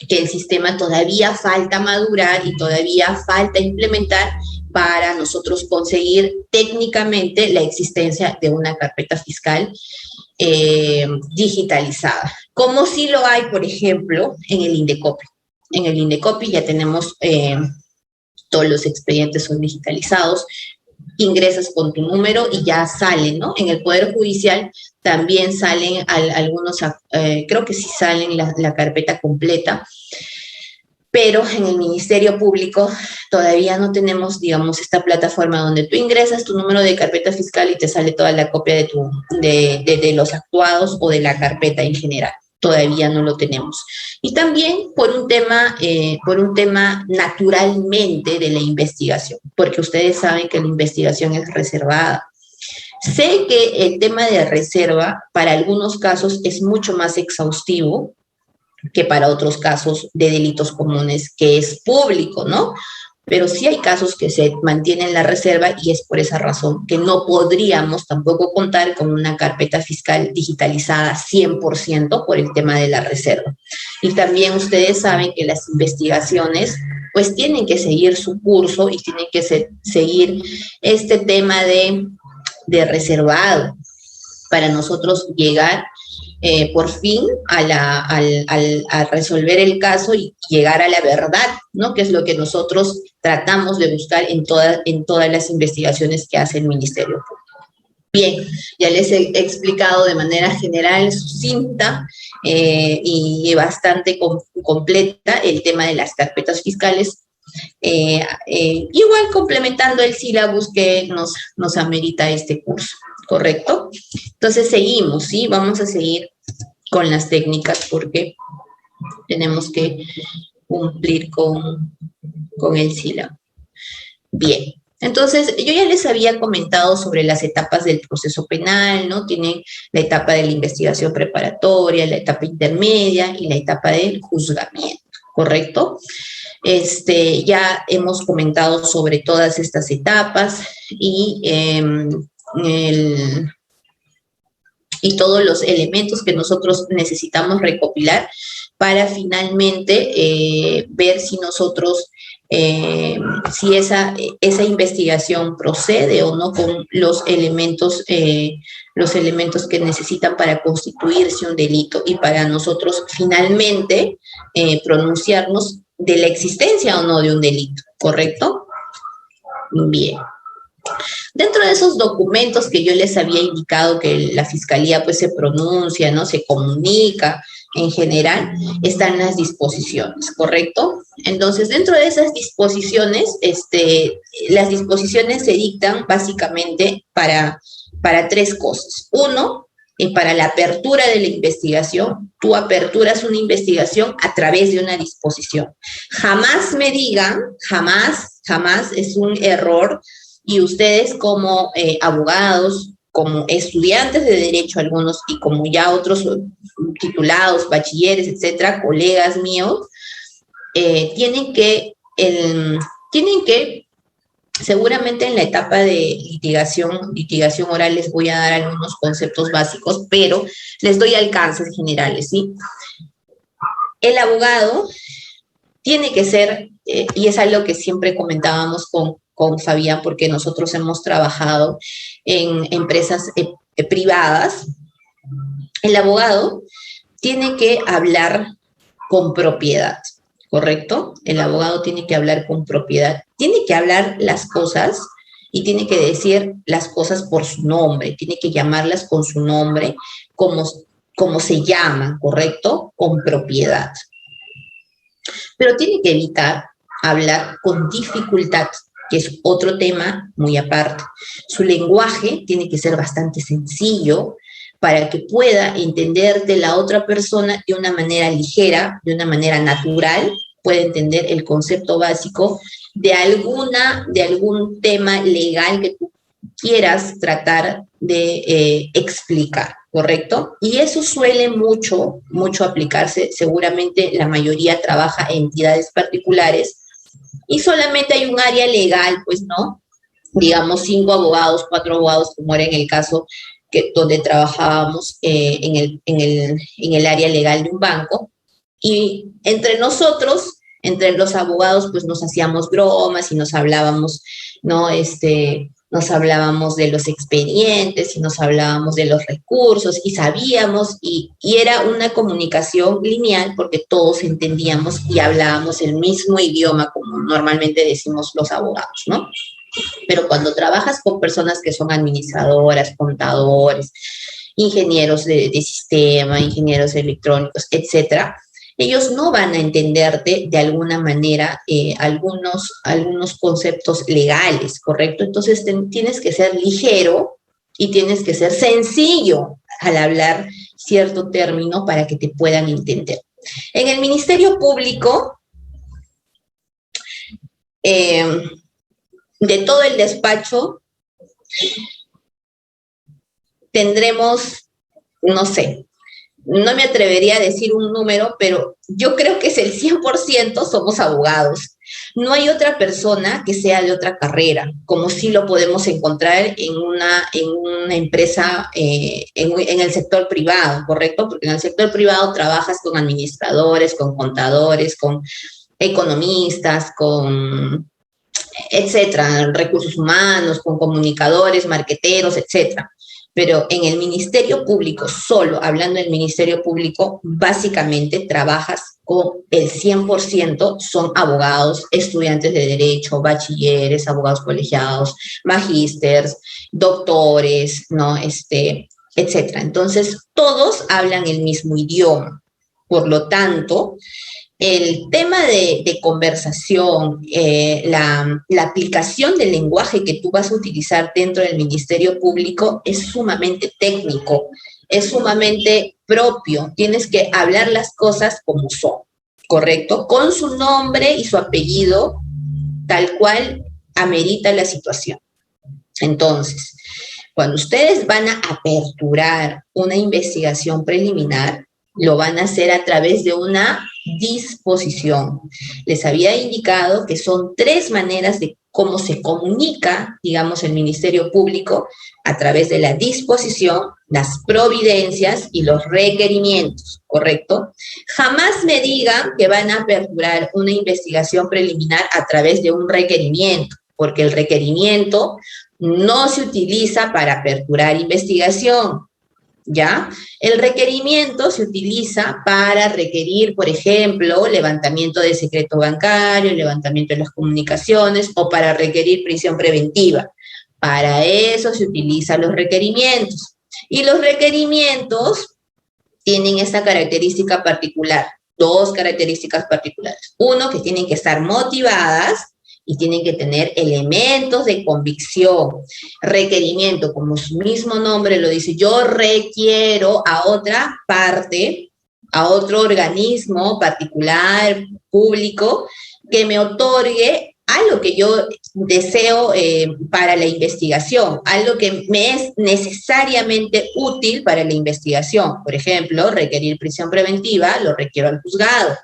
que el sistema todavía falta madurar y todavía falta implementar para nosotros conseguir técnicamente la existencia de una carpeta fiscal digitalizada, como sí lo hay, por ejemplo, en el Indecopi. En el Indecopi ya tenemos todos los expedientes son digitalizados, ingresas con tu número y ya salen, ¿no? En el Poder Judicial también salen algunos, creo que sí salen la carpeta completa, pero en el Ministerio Público todavía no tenemos, digamos, esta plataforma donde tú ingresas tu número de carpeta fiscal y te sale toda la copia de los actuados o de la carpeta en general. Todavía no lo tenemos. Y también por un tema naturalmente de la investigación, porque ustedes saben que la investigación es reservada. Sé que el tema de reserva para algunos casos es mucho más exhaustivo que para otros casos de delitos comunes, que es público, ¿no? Pero sí hay casos que se mantienen la reserva y es por esa razón que no podríamos tampoco contar con una carpeta fiscal digitalizada 100% por el tema de la reserva. Y también ustedes saben que las investigaciones pues tienen que seguir su curso y tienen que seguir este tema de reservado para nosotros llegar por fin a resolver el caso y llegar a la verdad, ¿no? Que es lo que nosotros tratamos de buscar en todas las investigaciones que hace el Ministerio Público. Bien, ya les he explicado de manera general, sucinta y bastante completa el tema de las carpetas fiscales. Igual complementando el sílabus que nos amerita este curso, ¿correcto? Entonces seguimos, ¿sí? Vamos a seguir con las técnicas porque tenemos que cumplir con el sílabo. Bien, entonces yo ya les había comentado sobre las etapas del proceso penal, ¿no? Tienen la etapa de la investigación preparatoria, la etapa intermedia y la etapa del juzgamiento, ¿correcto? Ya hemos comentado sobre todas estas etapas y todos los elementos que nosotros necesitamos recopilar para finalmente ver si nosotros, si esa investigación procede o no con los elementos que necesitan para constituirse un delito y para nosotros finalmente pronunciarnos de la existencia o no de un delito, ¿correcto? Bien. Dentro de esos documentos que yo les había indicado que la Fiscalía pues se pronuncia, ¿no? Se comunica en general, están las disposiciones, ¿correcto? Entonces, dentro de esas disposiciones, las disposiciones se dictan básicamente para tres cosas. Uno, para la apertura de la investigación, tú aperturas una investigación a través de una disposición. Jamás me digan, jamás es un error, y ustedes como abogados, como estudiantes de derecho algunos, y como ya otros titulados, bachilleres, etcétera, colegas míos, tienen que, tienen que, seguramente en la etapa de litigación oral les voy a dar algunos conceptos básicos, pero les doy alcances generales, ¿sí? El abogado tiene que ser, y es algo que siempre comentábamos con Fabián, porque nosotros hemos trabajado en empresas privadas, el abogado tiene que hablar con propiedad, ¿correcto? El abogado tiene que hablar con propiedad, tiene que hablar las cosas y tiene que decir las cosas por su nombre, tiene que llamarlas con su nombre, como se llaman, ¿correcto? Con propiedad. Pero tiene que evitar hablar con dificultad, que es otro tema muy aparte. Su lenguaje tiene que ser bastante sencillo para que pueda entenderte la otra persona de una manera ligera, de una manera natural, puede entender el concepto básico de algún tema legal que tú quieras tratar de explicar, ¿correcto? Y eso suele mucho aplicarse. Seguramente la mayoría trabaja en entidades particulares y solamente hay un área legal, pues, ¿no? Digamos, 5 abogados, 4 abogados, como era en el caso donde trabajábamos en el área legal de un banco. Y entre nosotros, entre los abogados, pues nos hacíamos bromas y nos hablábamos, ¿no? Nos hablábamos de los expedientes y nos hablábamos de los recursos y sabíamos, y era una comunicación lineal porque todos entendíamos y hablábamos el mismo idioma, como normalmente decimos los abogados, ¿no? Pero cuando trabajas con personas que son administradoras, contadores, ingenieros de sistema, ingenieros electrónicos, etcétera, ellos no van a entenderte de alguna manera algunos conceptos legales, ¿correcto? Entonces tienes que ser ligero y tienes que ser sencillo al hablar cierto término para que te puedan entender. En el Ministerio Público, de todo el despacho, tendremos, no sé, no me atrevería a decir un número, pero yo creo que es el 100% somos abogados. No hay otra persona que sea de otra carrera, como sí lo podemos encontrar en una empresa, en el sector privado, ¿correcto? Porque en el sector privado trabajas con administradores, con contadores, con economistas, con etcétera, recursos humanos, con comunicadores, marqueteros, etcétera. Pero en el Ministerio Público, solo hablando del Ministerio Público, básicamente trabajas con el 100%, son abogados, estudiantes de derecho, bachilleres, abogados colegiados, magísters, doctores, ¿no? Etcétera. Entonces, todos hablan el mismo idioma. Por lo tanto, el tema de conversación, la aplicación del lenguaje que tú vas a utilizar dentro del Ministerio Público es sumamente técnico, es sumamente propio. Tienes que hablar las cosas como son, ¿correcto? Con su nombre y su apellido, tal cual amerita la situación. Entonces, cuando ustedes van a aperturar una investigación preliminar, lo van a hacer a través de una disposición. Les había indicado que son 3 maneras de cómo se comunica, digamos, el Ministerio Público a través de la disposición, las providencias y los requerimientos, ¿correcto? Jamás me digan que van a aperturar una investigación preliminar a través de un requerimiento, porque el requerimiento no se utiliza para aperturar investigación, ¿ya? El requerimiento se utiliza para requerir, por ejemplo, levantamiento de secreto bancario, levantamiento de las comunicaciones o para requerir prisión preventiva. Para eso se utilizan los requerimientos. Y los requerimientos tienen esta característica particular, 2 características particulares. Uno, que tienen que estar motivadas y tienen que tener elementos de convicción. Requerimiento, como su mismo nombre lo dice, yo requiero a otra parte, a otro organismo particular, público, que me otorgue algo que yo deseo para la investigación, algo que me es necesariamente útil para la investigación. Por ejemplo, requerir prisión preventiva, lo requiero al juzgado.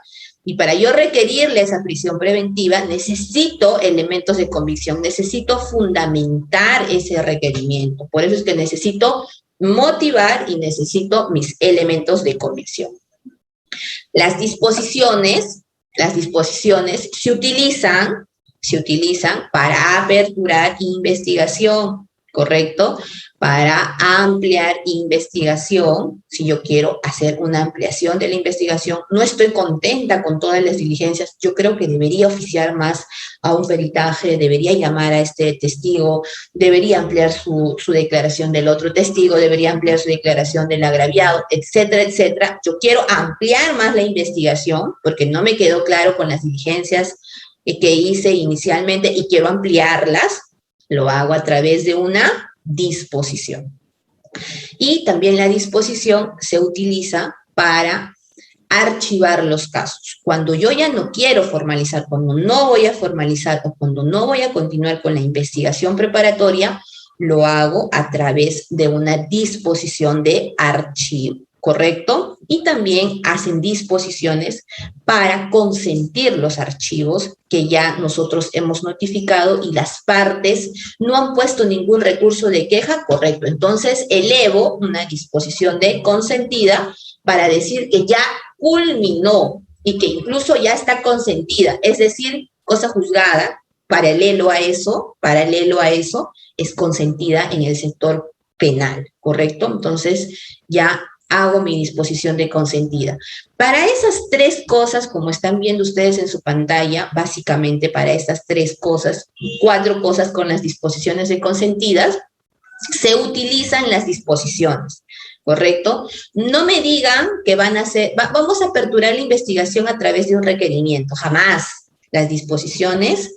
Y para yo requerirle esa prisión preventiva, necesito elementos de convicción, necesito fundamentar ese requerimiento. Por eso es que necesito motivar y necesito mis elementos de convicción. Las disposiciones se utilizan para aperturar investigación, ¿correcto? Para ampliar investigación, si yo quiero hacer una ampliación de la investigación, no estoy contenta con todas las diligencias, yo creo que debería oficiar más a un peritaje, debería llamar a este testigo, debería ampliar su declaración del otro testigo, debería ampliar su declaración del agraviado, etcétera, etcétera. Yo quiero ampliar más la investigación porque no me quedó claro con las diligencias que hice inicialmente y quiero ampliarlas, lo hago a través de una disposición. Y también la disposición se utiliza para archivar los casos. Cuando yo ya no quiero formalizar, cuando no voy a formalizar o cuando no voy a continuar con la investigación preparatoria, lo hago a través de una disposición de archivo, ¿correcto? Y también hacen disposiciones para consentir los archivos que ya nosotros hemos notificado y las partes no han puesto ningún recurso de queja, correcto. Entonces, elevo una disposición de consentida para decir que ya culminó y que incluso ya está consentida, es decir, cosa juzgada, paralelo a eso, es consentida en el sector penal, ¿correcto? Entonces, ya hago mi disposición de consentida. Para esas tres cosas, como están viendo ustedes en su pantalla, básicamente para estas tres cosas, cuatro cosas con las disposiciones de consentidas, se utilizan las disposiciones, ¿correcto? No me digan que van a hacer, vamos a aperturar la investigación a través de un requerimiento, jamás. Las disposiciones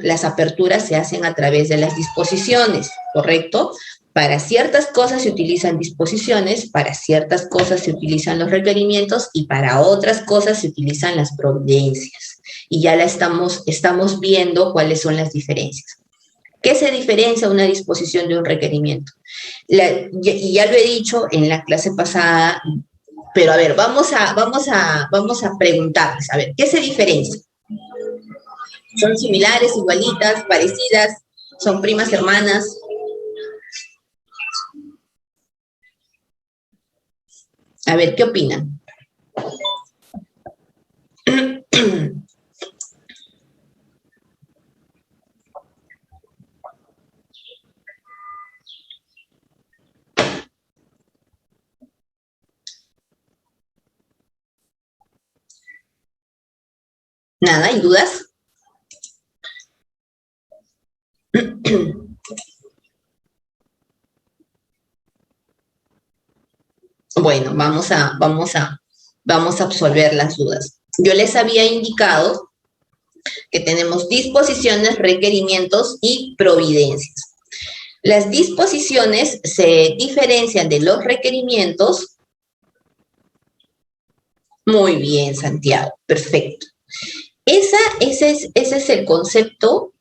las aperturas se hacen a través de las disposiciones, ¿correcto? Para ciertas cosas se utilizan disposiciones, para ciertas cosas se utilizan los requerimientos y para otras cosas se utilizan las providencias. Y ya estamos viendo cuáles son las diferencias. ¿Qué se diferencia una disposición de un requerimiento? Y ya lo he dicho en la clase pasada, pero a ver, vamos a preguntarles, a ver, ¿qué se diferencia? ¿Son similares, igualitas, parecidas? ¿Son primas, hermanas? A ver, ¿qué opinan? ¿Nada? ¿Hay dudas? Bueno, vamos a absolver las dudas. Yo les había indicado que tenemos disposiciones, requerimientos y providencias. Las disposiciones se diferencian de los requerimientos. Muy bien, Santiago, perfecto. Ese es el concepto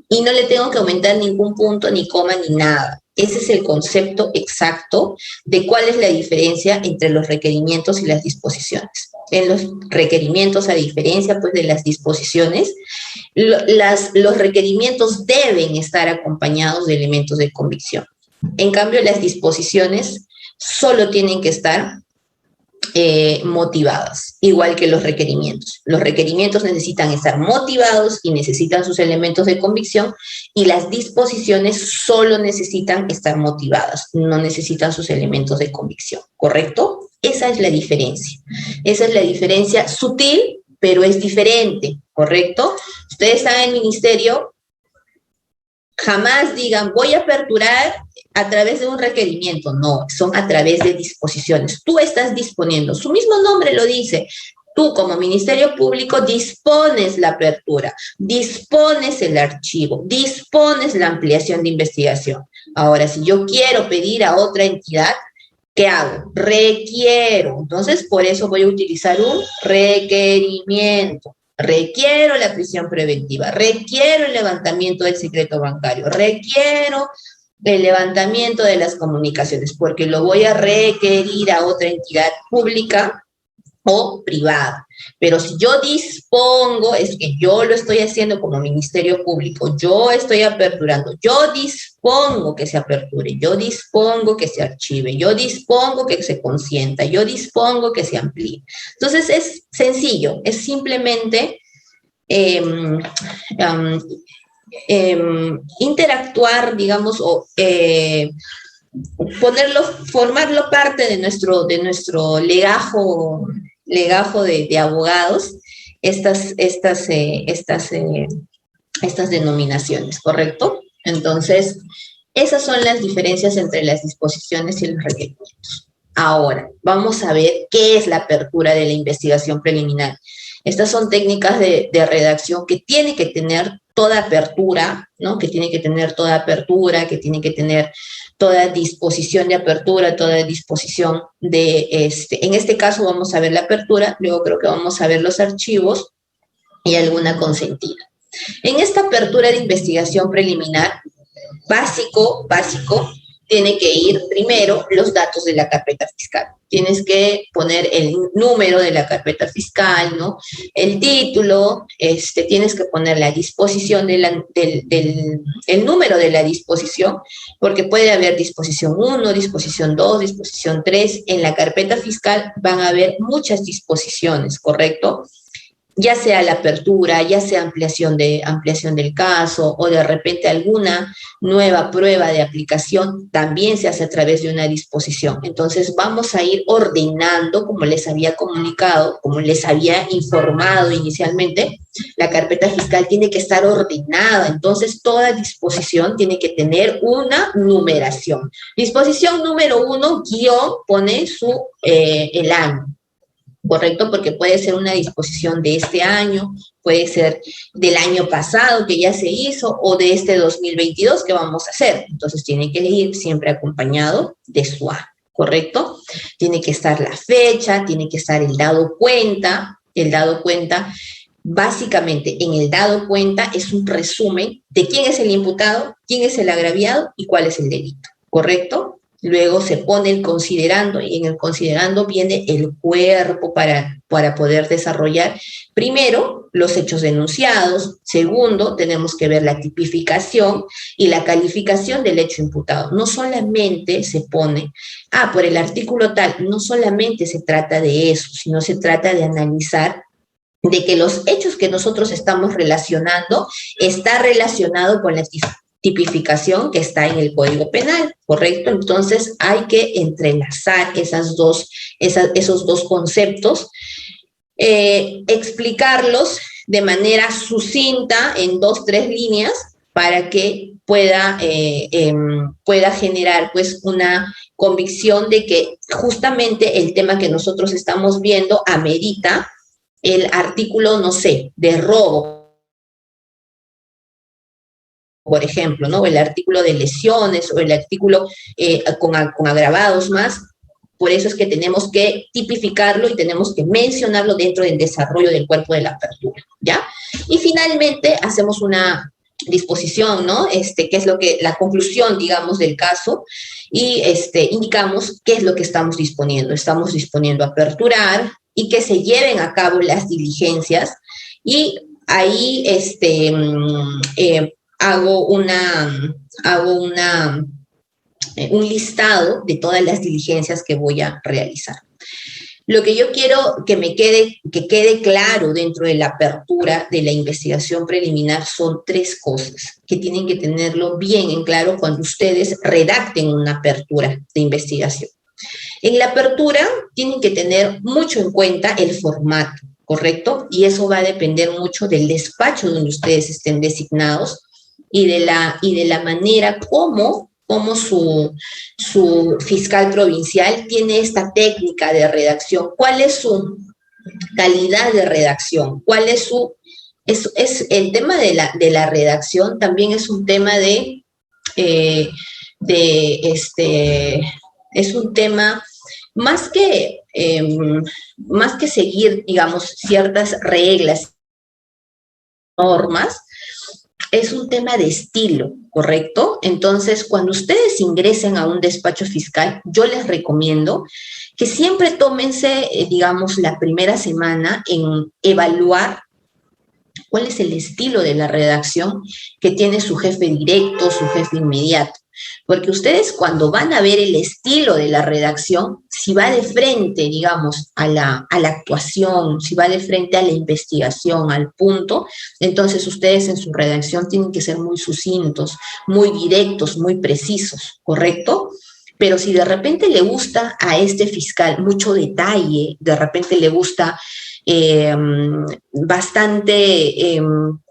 y no le tengo que aumentar ningún punto, ni coma, ni nada. Ese es el concepto exacto de cuál es la diferencia entre los requerimientos y las disposiciones. En los requerimientos, a diferencia pues, de las disposiciones, los requerimientos deben estar acompañados de elementos de convicción. En cambio, las disposiciones solo tienen que estar motivadas, igual que los requerimientos. Los requerimientos necesitan estar motivados y necesitan sus elementos de convicción, y las disposiciones solo necesitan estar motivadas, no necesitan sus elementos de convicción, ¿correcto? Esa es la diferencia. Esa es la diferencia sutil, pero es diferente, ¿correcto? Ustedes están en el ministerio, jamás digan, voy a aperturar a través de un requerimiento. No, son a través de disposiciones. Tú estás disponiendo, su mismo nombre lo dice. Tú como Ministerio Público dispones la apertura, dispones el archivo, dispones la ampliación de investigación. Ahora, si yo quiero pedir a otra entidad, ¿qué hago? Requiero. Entonces, por eso voy a utilizar un requerimiento. Requiero la prisión preventiva, requiero el levantamiento del secreto bancario, requiero el levantamiento de las comunicaciones, porque lo voy a requerir a otra entidad pública o privado. Pero si yo dispongo, es que yo lo estoy haciendo como Ministerio Público, yo estoy aperturando, yo dispongo que se aperture, yo dispongo que se archive, yo dispongo que se consienta, yo dispongo que se amplíe. Entonces es sencillo, es simplemente um, interactuar, digamos, o formarlo parte de nuestro legajo de abogados, estas denominaciones, ¿correcto? Entonces, esas son las diferencias entre las disposiciones y los requerimientos. Ahora, vamos a ver qué es la apertura de la investigación preliminar. Estas son técnicas de redacción que tiene que tener toda apertura, ¿no? Que tiene que tener toda apertura, que tiene que tener toda disposición de apertura, toda disposición de, en este caso vamos a ver la apertura, luego creo que vamos a ver los archivos y alguna consentida. En esta apertura de investigación preliminar, básico, tiene que ir primero los datos de la carpeta fiscal. Tienes que poner el número de la carpeta fiscal, ¿no? El título, tienes que poner la disposición el número de la disposición, porque puede haber disposición 1, disposición 2, disposición 3. En la carpeta fiscal van a haber muchas disposiciones, ¿correcto? Ya sea la apertura, ya sea ampliación del caso, o de repente alguna nueva prueba de aplicación, también se hace a través de una disposición. Entonces vamos a ir ordenando, como les había comunicado, como les había informado inicialmente, la carpeta fiscal tiene que estar ordenada, entonces toda disposición tiene que tener una numeración. Disposición número 1, guión, pone el año. ¿Correcto? Porque puede ser una disposición de este año, puede ser del año pasado que ya se hizo, o de este 2022 que vamos a hacer. Entonces tiene que ir siempre acompañado de su año, ¿correcto? Tiene que estar la fecha, tiene que estar el dado cuenta. El dado cuenta, básicamente en el dado cuenta es un resumen de quién es el imputado, quién es el agraviado y cuál es el delito, ¿correcto? Luego se pone el considerando y en el considerando viene el cuerpo para poder desarrollar primero los hechos denunciados, segundo tenemos que ver la tipificación y la calificación del hecho imputado. No solamente se pone, por el artículo tal, no solamente se trata de eso, sino se trata de analizar de que los hechos que nosotros estamos relacionando está relacionado con la tipificación que está en el Código Penal, ¿correcto? Entonces hay que entrelazar esos dos conceptos, explicarlos de manera sucinta en 2, 3 líneas para que pueda generar pues una convicción de que justamente el tema que nosotros estamos viendo amerita el artículo, no sé, de robo, por ejemplo, ¿no? O el artículo de lesiones, o el artículo con agravados más. Por eso es que tenemos que tipificarlo y tenemos que mencionarlo dentro del desarrollo del cuerpo de la apertura, ¿ya? Y finalmente hacemos una disposición, ¿no? Que es la conclusión, digamos, del caso, y indicamos qué es lo que estamos disponiendo. Estamos disponiendo a aperturar y que se lleven a cabo las diligencias, y ahí hago un listado de todas las diligencias que voy a realizar. Lo que yo quiero que quede claro dentro de la apertura de la investigación preliminar son 3 cosas que tienen que tenerlo bien en claro cuando ustedes redacten una apertura de investigación. En la apertura tienen que tener mucho en cuenta el formato, ¿correcto? Y eso va a depender mucho del despacho donde ustedes estén designados y de la manera como su fiscal provincial tiene esta técnica de redacción, cuál es su calidad de redacción, cuál es el tema de la redacción también es un tema es un tema más que seguir, digamos, ciertas reglas, normas, es un tema de estilo, ¿correcto? Entonces, cuando ustedes ingresen a un despacho fiscal, yo les recomiendo que siempre tómense, digamos, la primera semana en evaluar cuál es el estilo de la redacción que tiene su jefe directo, su jefe inmediato. Porque ustedes cuando van a ver el estilo de la redacción, si va de frente, digamos, a la actuación, si va de frente a la investigación, al punto, entonces ustedes en su redacción tienen que ser muy sucintos, muy directos, muy precisos, ¿correcto? Pero si de repente le gusta a este fiscal mucho detalle, de repente le gusta eh, bastante,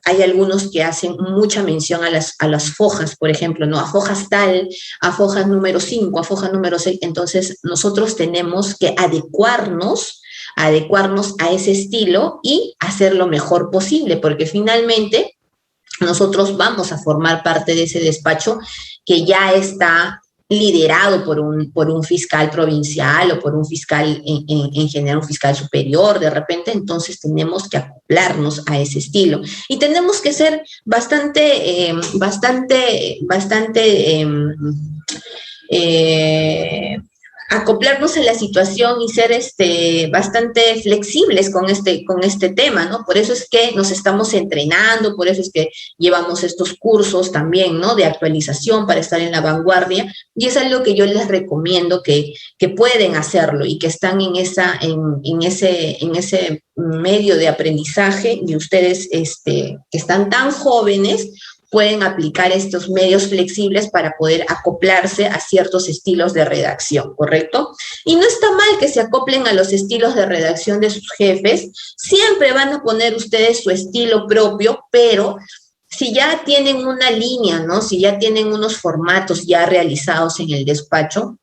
hay algunos que hacen mucha mención a las fojas, por ejemplo, ¿no? A fojas tal, a fojas número 5, a foja número 6. Entonces, nosotros tenemos que adecuarnos a ese estilo y hacer lo mejor posible, porque finalmente nosotros vamos a formar parte de ese despacho que ya está liderado por un fiscal provincial o por un fiscal en general, un fiscal superior de repente, entonces tenemos que acoplarnos a ese estilo y tenemos que ser bastante eh, acoplarnos a la situación y ser bastante flexibles con este tema, ¿no? Por eso es que nos estamos entrenando, por eso es que llevamos estos cursos también, ¿no? De actualización para estar en la vanguardia, y es algo que yo les recomiendo que pueden hacerlo y que están en ese medio de aprendizaje y ustedes que están tan jóvenes, pueden aplicar estos medios flexibles para poder acoplarse a ciertos estilos de redacción, ¿correcto? Y no está mal que se acoplen a los estilos de redacción de sus jefes, siempre van a poner ustedes su estilo propio, pero si ya tienen una línea, ¿no? Si ya tienen unos formatos ya realizados en el despacho,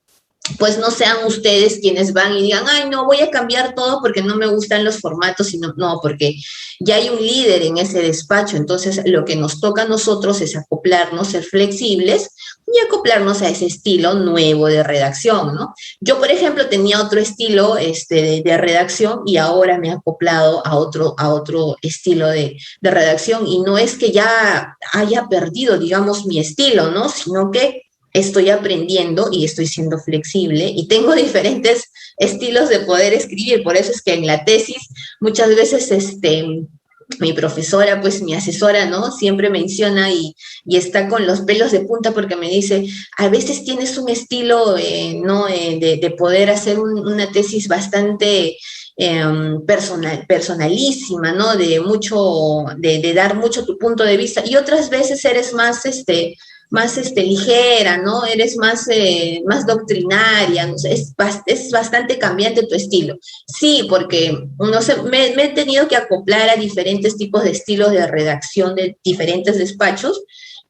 pues no sean ustedes quienes van y digan, ay, no, voy a cambiar todo porque no me gustan los formatos, sino, no, porque ya hay un líder en ese despacho, entonces lo que nos toca a nosotros es acoplarnos, ser flexibles y acoplarnos a ese estilo nuevo de redacción, ¿no? Yo, por ejemplo, tenía otro estilo de redacción y ahora me he acoplado a otro estilo de redacción y no es que ya haya perdido, digamos, mi estilo, ¿no? Sino que estoy aprendiendo y estoy siendo flexible y tengo diferentes estilos de poder escribir. Por eso es que en la tesis muchas veces mi profesora, pues mi asesora, ¿no? Siempre menciona y está con los pelos de punta porque me dice, a veces tienes un estilo, ¿no? De poder hacer una tesis bastante personalísima, ¿no? De dar mucho tu punto de vista y otras veces eres más ligera, ¿no? Eres más doctrinaria, ¿no? Es bastante cambiante tu estilo. Sí, porque no sé, me he tenido que acoplar a diferentes tipos de estilos de redacción de diferentes despachos,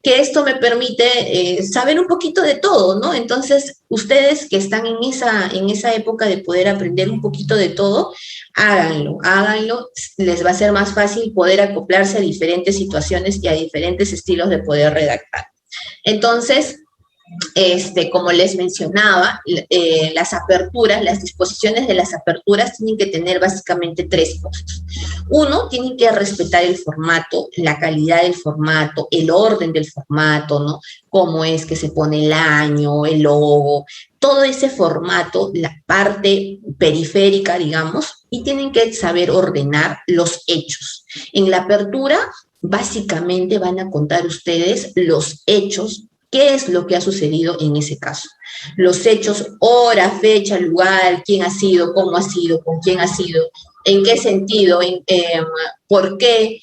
que esto me permite saber un poquito de todo, ¿no? Entonces, ustedes que están en esa época de poder aprender un poquito de todo, háganlo, les va a ser más fácil poder acoplarse a diferentes situaciones y a diferentes estilos de poder redactar. Entonces, como les mencionaba, las aperturas, las disposiciones de las aperturas tienen que tener básicamente tres cosas. Uno, tienen que respetar el formato, la calidad del formato, el orden del formato, ¿no? Cómo es que se pone el año, el logo, todo ese formato, la parte periférica, digamos, y tienen que saber ordenar los hechos. En la apertura, básicamente van a contar ustedes los hechos. ¿Qué es lo que ha sucedido en ese caso? Los hechos, hora, fecha, lugar, quién ha sido, cómo ha sido, con quién ha sido, en qué sentido, por qué,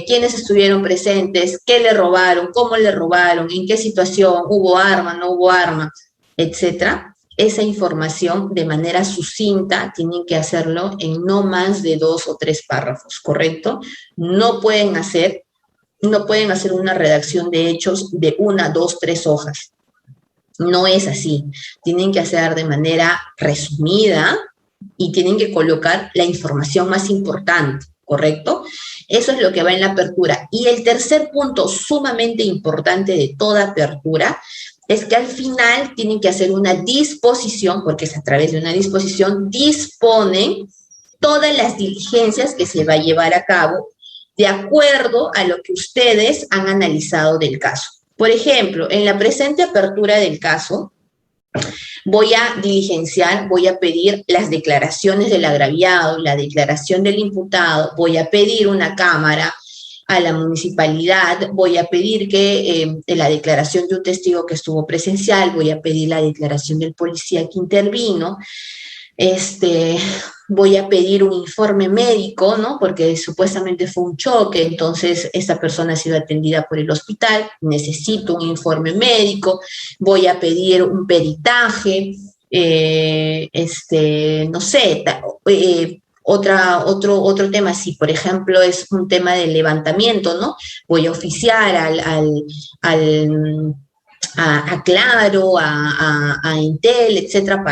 quiénes estuvieron presentes, qué le robaron, cómo le robaron, en qué situación, hubo arma, no hubo arma, etcétera. Esa información de manera sucinta tienen que hacerlo en no más de 2 o 3 párrafos, ¿correcto? No pueden hacer una redacción de hechos de 1, 2, 3 hojas. No es así. Tienen que hacer de manera resumida y tienen que colocar la información más importante, ¿correcto? Eso es lo que va en la apertura. Y el tercer punto sumamente importante de toda apertura es que al final tienen que hacer una disposición, porque es a través de una disposición, disponen todas las diligencias que se va a llevar a cabo de acuerdo a lo que ustedes han analizado del caso. Por ejemplo, en la presente apertura del caso, voy a diligenciar, voy a pedir las declaraciones del agraviado, la declaración del imputado, voy a pedir una cámara a la municipalidad, voy a pedir que la declaración de un testigo que estuvo presencial, voy a pedir la declaración del policía que intervino, voy a pedir un informe médico, ¿no? Porque supuestamente fue un choque, entonces esta persona ha sido atendida por el hospital, necesito un informe médico, voy a pedir un peritaje, no sé, otro tema, si por ejemplo es un tema de levantamiento, ¿no? Voy a oficiar a Claro, a Intel, etcétera,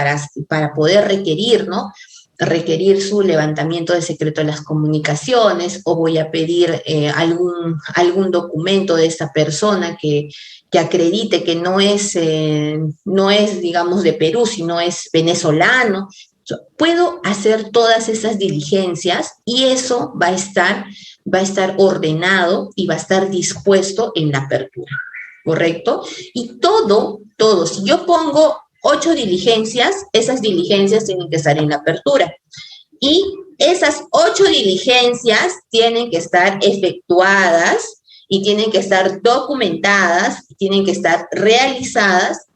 para poder requerir, ¿no? Requerir su levantamiento del secreto de las comunicaciones, o voy a pedir algún documento de esta persona que acredite que no es, digamos, de Perú, sino es venezolano. Puedo hacer todas esas diligencias y eso va a estar ordenado y va a estar dispuesto en la apertura, ¿correcto? Y todo, si yo pongo 8 diligencias, esas diligencias tienen que estar en la apertura. Y esas 8 diligencias tienen que estar efectuadas y tienen que estar documentadas, tienen que estar realizadas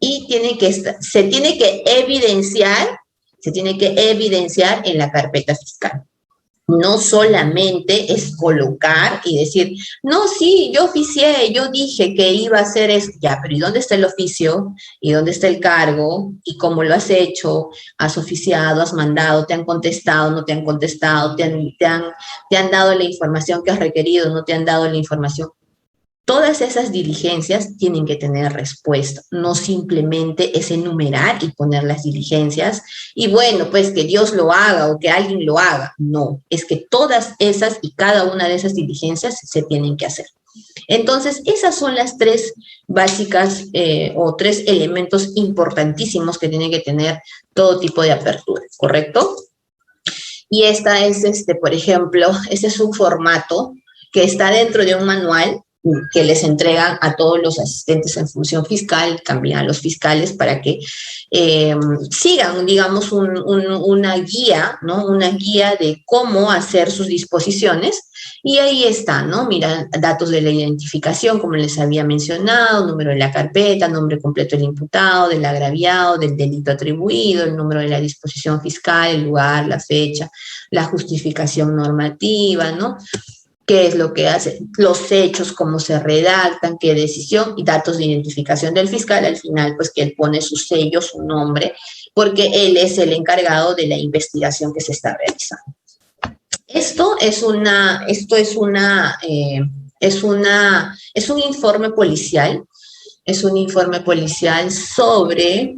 y se tiene que evidenciar en la carpeta fiscal. No solamente es colocar y decir, no, sí, yo oficié, yo dije que iba a hacer eso. Ya, pero ¿y dónde está el oficio? ¿Y dónde está el cargo? ¿Y cómo lo has hecho? ¿Has oficiado? ¿Has mandado? ¿Te han contestado? ¿No te han contestado? ¿Te han dado la información que has requerido? ¿No te han dado la información? Todas esas diligencias tienen que tener respuesta, no simplemente es enumerar y poner las diligencias y bueno, pues que Dios lo haga o que alguien lo haga. No, es que todas esas y cada una de esas diligencias se tienen que hacer. Entonces, esas son las 3 básicas o 3 elementos importantísimos que tiene que tener todo tipo de apertura, ¿correcto? Y esta es, por ejemplo, este es un formato que está dentro de un manual que les entregan a todos los asistentes en función fiscal, también a los fiscales, para que sigan, digamos, una guía, ¿no? Una guía de cómo hacer sus disposiciones. Y ahí está, ¿no? Mira, datos de la identificación, como les había mencionado, número de la carpeta, nombre completo del imputado, del agraviado, del delito atribuido, el número de la disposición fiscal, el lugar, la fecha, la justificación normativa, ¿no? Qué es lo que hace, los hechos, cómo se redactan, qué decisión y datos de identificación del fiscal. Al final, pues que él pone su sello, su nombre, porque él es el encargado de la investigación que se está realizando. Es un informe policial, sobre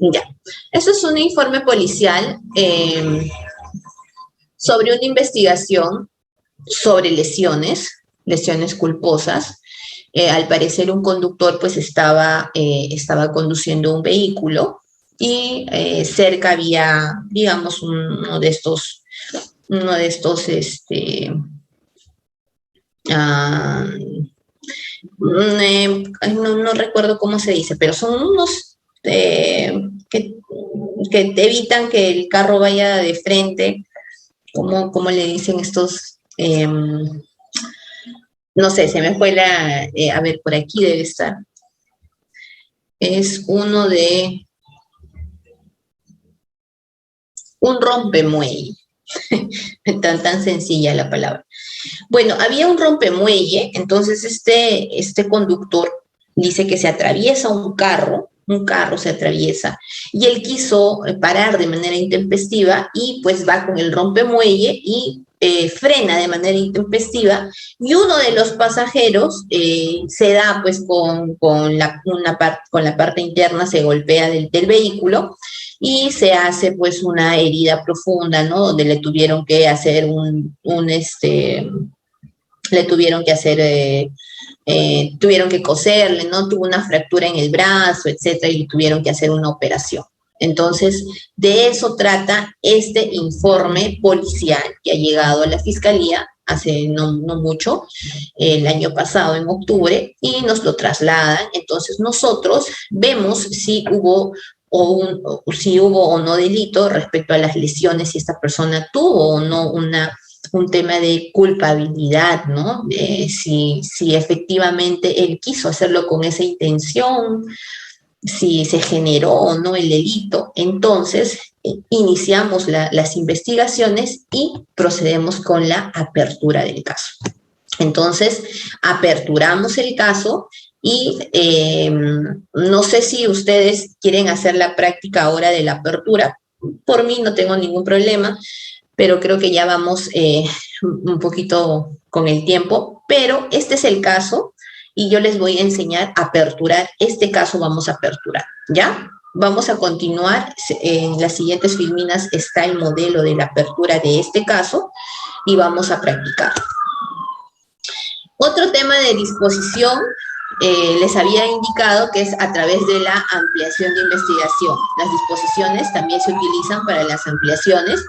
ya. Eso es un informe policial sobre una investigación sobre lesiones culposas. Al parecer un conductor pues estaba conduciendo un vehículo y cerca había, digamos, uno de estos, no recuerdo cómo se dice, pero son unos que te evitan que el carro vaya de frente, como le dicen estos, no sé, se me fue a ver, por aquí debe estar. Es uno de un rompemuelle, tan sencilla la palabra. Bueno, había un rompemuelle, entonces este conductor dice que se atraviesa un carro se atraviesa, y él quiso parar de manera intempestiva y pues va con el rompemuelle y frena de manera intempestiva, y uno de los pasajeros se da pues con la parte interna, se golpea del vehículo y se hace pues una herida profunda, ¿no? Donde le tuvieron que hacer tuvieron que coserle, ¿no? Tuvo una fractura en el brazo, etcétera, y tuvieron que hacer una operación. Entonces, de eso trata este informe policial que ha llegado a la Fiscalía hace no mucho, el año pasado, en octubre, y nos lo trasladan. Entonces, nosotros vemos si hubo si hubo o no delito respecto a las lesiones, si esta persona tuvo o no un tema de culpabilidad, ¿no? Si efectivamente él quiso hacerlo con esa intención, si se generó o no el delito. Entonces, iniciamos las investigaciones y procedemos con la apertura del caso. Entonces, aperturamos el caso y no sé si ustedes quieren hacer la práctica ahora de la apertura. Por mí no tengo ningún problema, pero creo que ya vamos un poquito con el tiempo. Pero este es el caso y yo les voy a enseñar a aperturar. Este caso vamos a aperturar, ¿ya? Vamos a continuar. En las siguientes filminas está el modelo de la apertura de este caso y vamos a practicar. Otro tema de disposición, les había indicado que es a través de la ampliación de investigación. Las disposiciones también se utilizan para las ampliaciones.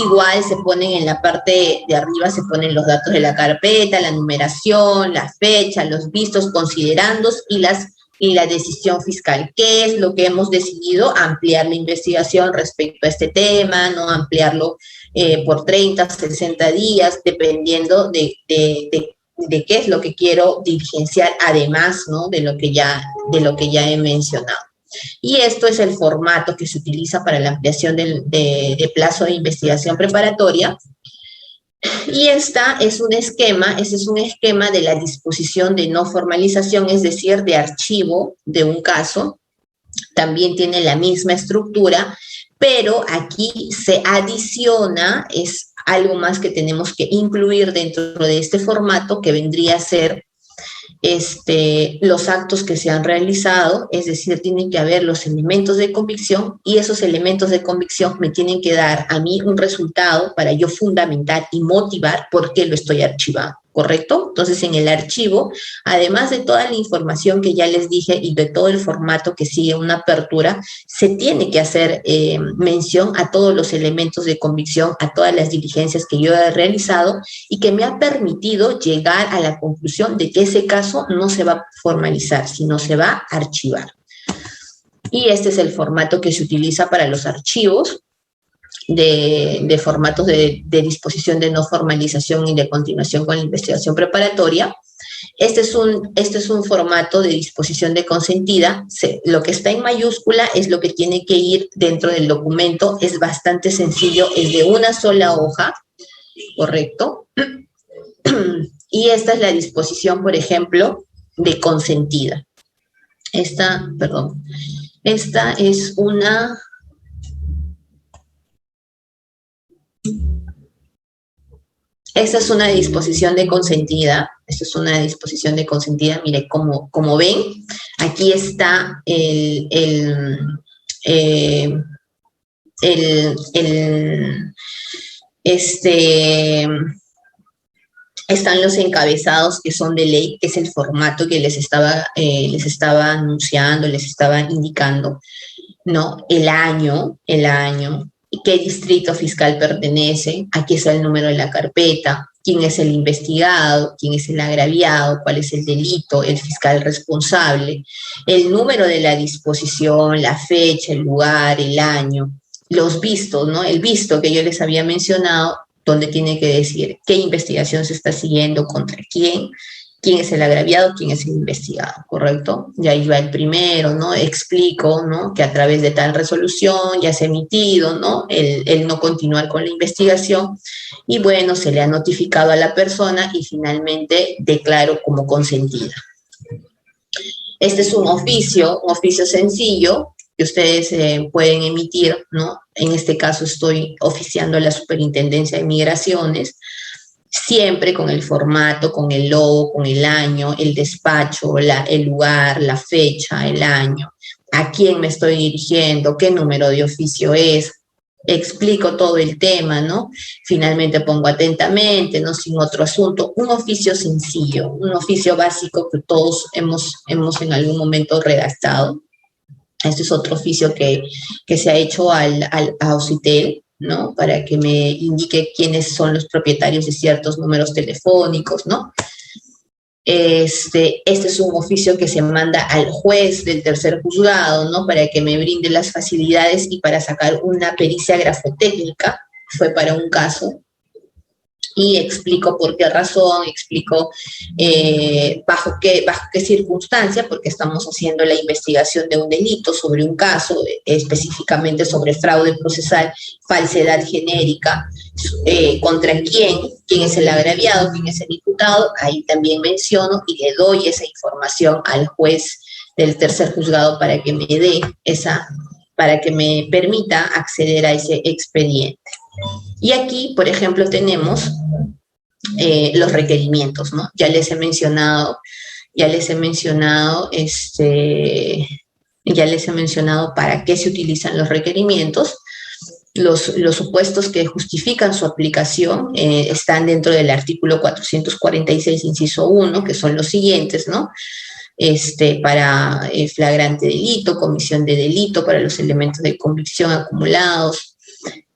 Igual se ponen en la parte de arriba, se ponen los datos de la carpeta, la numeración, la fecha, los vistos, considerandos y la decisión fiscal. ¿Qué es lo que hemos decidido? Ampliar la investigación respecto a este tema, no ampliarlo por 30, 60 días, dependiendo de qué es lo que quiero diligenciar, además, ¿no?, de lo que ya he mencionado. Y esto es el formato que se utiliza para la ampliación de plazo de investigación preparatoria. Y ese es un esquema de la disposición de no formalización, es decir, de archivo de un caso. También tiene la misma estructura, pero aquí se adiciona, es algo más que tenemos que incluir dentro de este formato, que vendría a ser los actos que se han realizado, es decir, tienen que haber los elementos de convicción y esos elementos de convicción me tienen que dar a mí un resultado para yo fundamentar y motivar por qué lo estoy archivando, ¿correcto? Entonces, en el archivo, además de toda la información que ya les dije y de todo el formato que sigue una apertura, se tiene que hacer mención a todos los elementos de convicción, a todas las diligencias que yo he realizado y que me ha permitido llegar a la conclusión de que ese caso no se va a formalizar, sino se va a archivar. Y este es el formato que se utiliza para los archivos de formatos de disposición de no formalización y de continuación con la investigación preparatoria. Este es un formato de disposición de consentida. Lo que está en mayúscula es lo que tiene que ir dentro del documento. Es bastante sencillo, es de una sola hoja, ¿correcto? Y esta es la disposición, por ejemplo, de consentida. Esta es una... Esta es una disposición de consentida. Esta es una disposición de consentida. Mire, como ven, aquí está están los encabezados que son de ley, que es el formato que les estaba anunciando, les estaba indicando, ¿no? El año, qué distrito fiscal pertenece, aquí está el número de la carpeta, quién es el investigado, quién es el agraviado, cuál es el delito, el fiscal responsable, el número de la disposición, la fecha, el lugar, el año, los vistos, ¿no? El visto que yo les había mencionado, donde tiene que decir qué investigación se está siguiendo, contra quién es el agraviado, quién es el investigado, ¿correcto? Y ahí va el primero, ¿no? Explico, ¿no?, que a través de tal resolución ya se ha emitido, ¿no?, el no continuar con la investigación y, bueno, se le ha notificado a la persona y finalmente declaro como consentida. Este es un oficio sencillo que ustedes pueden emitir, ¿no? En este caso estoy oficiando a la Superintendencia de Migraciones, siempre con el formato, con el logo, con el año, el despacho, el lugar, la fecha, el año, a quién me estoy dirigiendo, qué número de oficio es, explico todo el tema, ¿no? Finalmente pongo atentamente, ¿no?, sin otro asunto, un oficio sencillo, un oficio básico que todos hemos en algún momento redactado. Este es otro oficio que se ha hecho a Ausitel, ¿no? Para que me indique quiénes son los propietarios de ciertos números telefónicos, ¿no? Este es un oficio que se manda al juez del tercer juzgado, ¿no? Para que me brinde las facilidades y para sacar una pericia grafotécnica, fue para un caso, y explico por qué razón, explico bajo qué circunstancia, porque estamos haciendo la investigación de un delito sobre un caso, específicamente sobre fraude procesal, falsedad genérica, contra quién es el agraviado, quién es el imputado, ahí también menciono y le doy esa información al juez del tercer juzgado para que me dé para que me permita acceder a ese expediente. Y aquí, por ejemplo, tenemos los requerimientos, ¿no? Ya les he mencionado para qué se utilizan los requerimientos. Los supuestos que justifican su aplicación están dentro del artículo 446, inciso 1, que son los siguientes, ¿no? Para flagrante delito, comisión de delito, para los elementos de convicción acumulados,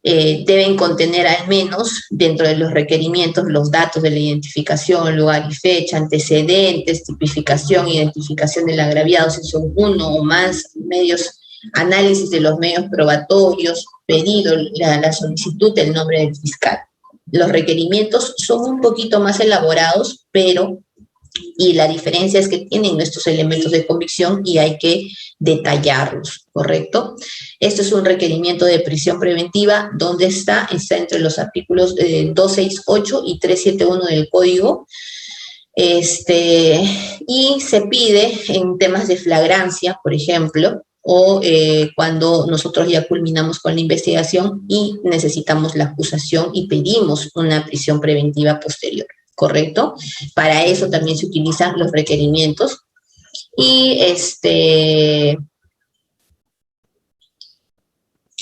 deben contener al menos dentro de los requerimientos los datos de la identificación, lugar y fecha, antecedentes, tipificación, identificación del agraviado, si son uno o más medios, análisis de los medios probatorios, pedido, la solicitud del nombre del fiscal. Los requerimientos son un poquito más elaborados, y la diferencia es que tienen nuestros elementos de convicción y hay que detallarlos, ¿correcto? Esto es un requerimiento de prisión preventiva. ¿Dónde está? Está entre los artículos 268 y 371 del Código. Y se pide en temas de flagrancia, por ejemplo, o cuando nosotros ya culminamos con la investigación y necesitamos la acusación y pedimos una prisión preventiva posterior. ¿Correcto? Para eso también se utilizan los requerimientos. Y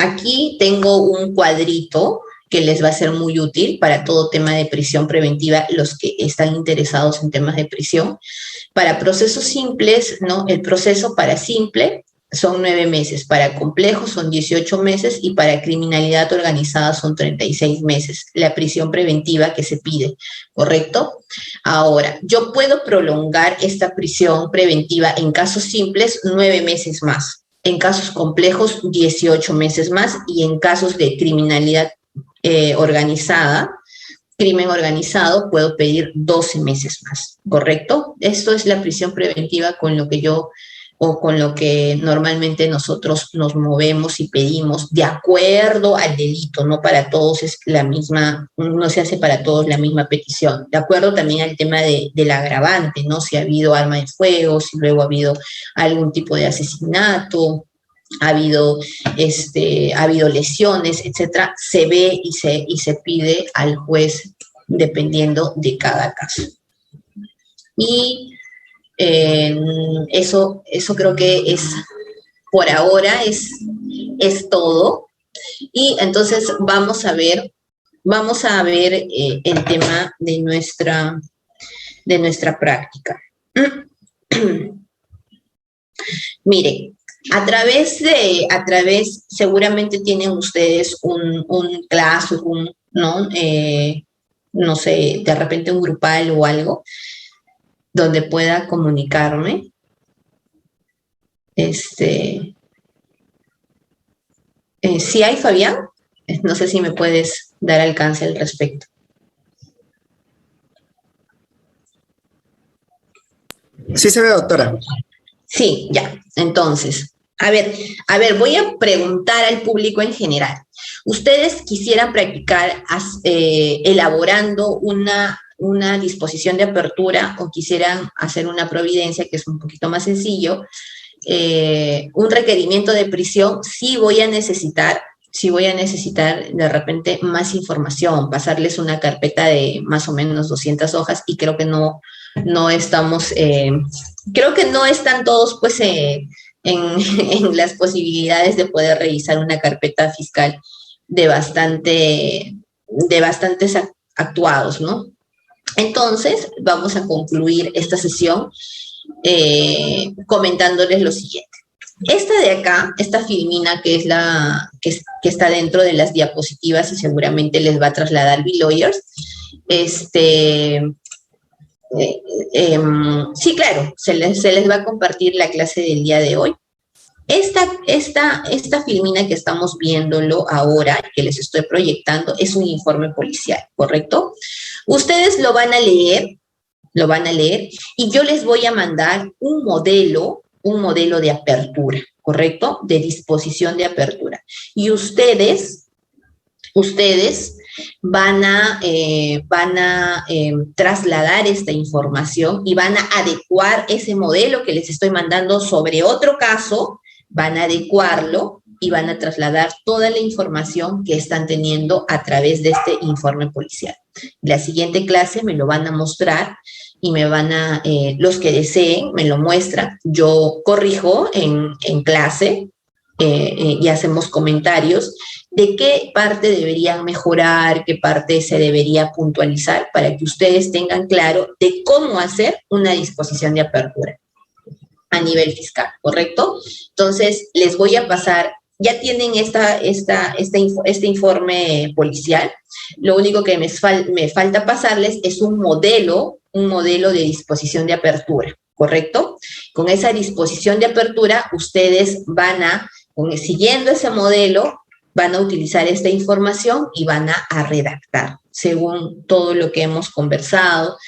aquí tengo un cuadrito que les va a ser muy útil para todo tema de prisión preventiva, los que están interesados en temas de prisión. Para procesos simples, ¿no? El proceso para simple son 9 meses, para complejo son 18 meses y para criminalidad organizada son 36 meses, la prisión preventiva que se pide, ¿correcto? Ahora, yo puedo prolongar esta prisión preventiva en casos simples 9 meses más, en casos complejos 18 meses más y en casos de criminalidad organizada, crimen organizado, puedo pedir 12 meses más, ¿correcto? Esto es la prisión preventiva con lo que normalmente nosotros nos movemos y pedimos de acuerdo al delito, no para todos es la misma, no se hace para todos la misma petición, de acuerdo también al tema del agravante, ¿no? Si ha habido arma de fuego, si luego ha habido algún tipo de asesinato, ha habido lesiones, etcétera, se ve y se pide al juez dependiendo de cada caso. Y eso creo que por ahora es todo. Y entonces vamos a ver el tema de nuestra práctica. Mire, seguramente tienen ustedes un classroom, ¿no? No sé, de repente un grupal o algo, donde pueda comunicarme. ¿Sí hay, Fabián? No sé si me puedes dar alcance al respecto.
Sí se ve, doctora.
Sí, ya. Entonces, a ver, voy a preguntar al público en general. ¿Ustedes quisieran practicar elaborando una disposición de apertura o quisieran hacer una providencia, que es un poquito más sencillo, un requerimiento de prisión? Sí voy a necesitar de repente más información, pasarles una carpeta de más o menos 200 hojas y creo que no estamos, creo que no están todos pues en las posibilidades de poder revisar una carpeta fiscal de bastantes actuados, ¿no? Entonces, vamos a concluir esta sesión comentándoles lo siguiente. Esta de acá, esta filmina que es que está dentro de las diapositivas y seguramente les va a trasladar B-Lawyers, sí, claro, se les va a compartir la clase del día de hoy. Esta filmina que estamos viéndolo ahora, que les estoy proyectando, es un informe policial, ¿correcto? Ustedes lo van a leer, y yo les voy a mandar un modelo de apertura, ¿correcto? De disposición de apertura. Y ustedes van a trasladar esta información y van a adecuar ese modelo que les estoy mandando sobre otro caso, van a adecuarlo y van a trasladar toda la información que están teniendo a través de este informe policial. La siguiente clase me lo van a mostrar y me van a, los que deseen, me lo muestran. Yo corrijo en clase y hacemos comentarios de qué parte deberían mejorar, qué parte se debería puntualizar para que ustedes tengan claro de cómo hacer una disposición de apertura a nivel fiscal, ¿correcto? Entonces, les voy a pasar, ya tienen este informe policial, lo único que me falta pasarles es un modelo de disposición de apertura, ¿correcto? Con esa disposición de apertura, ustedes van a, siguiendo ese modelo, van a utilizar esta información y van a redactar, según todo lo que hemos conversado,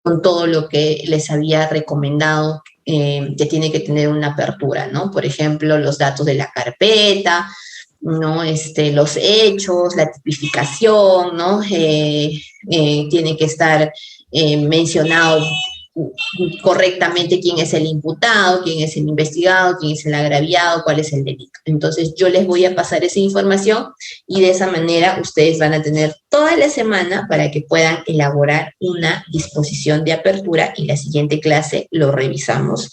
con todo lo que les había recomendado que tiene que tener una apertura, ¿no? Por ejemplo, los datos de la carpeta, ¿no? Los hechos, la tipificación, ¿no? Tiene que estar mencionado correctamente quién es el imputado, quién es el investigado, quién es el agraviado, cuál es el delito. Entonces, yo les voy a pasar esa información y de esa manera ustedes van a tener toda la semana para que puedan elaborar una disposición de apertura y la siguiente clase lo revisamos.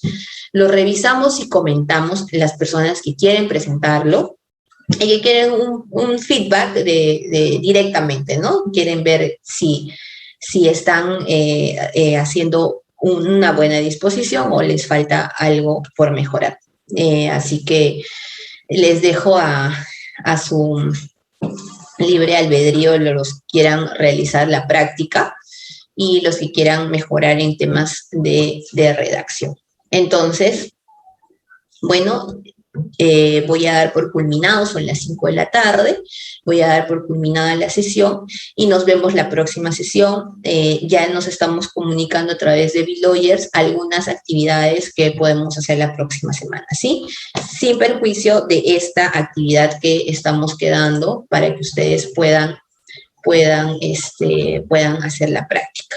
Lo revisamos y comentamos las personas que quieren presentarlo y que quieren un feedback directamente, ¿no? Quieren ver si están haciendo una buena disposición o les falta algo por mejorar. Así que les dejo a su libre albedrío los que quieran realizar la práctica y los que quieran mejorar en temas de redacción. Entonces, bueno, voy a dar por culminado, son las 5 de la tarde, voy a dar por culminada la sesión y nos vemos la próxima sesión. Ya nos estamos comunicando a través de B-Lawyers algunas actividades que podemos hacer la próxima semana, ¿sí? Sin perjuicio de esta actividad que estamos quedando para que ustedes puedan hacer la práctica.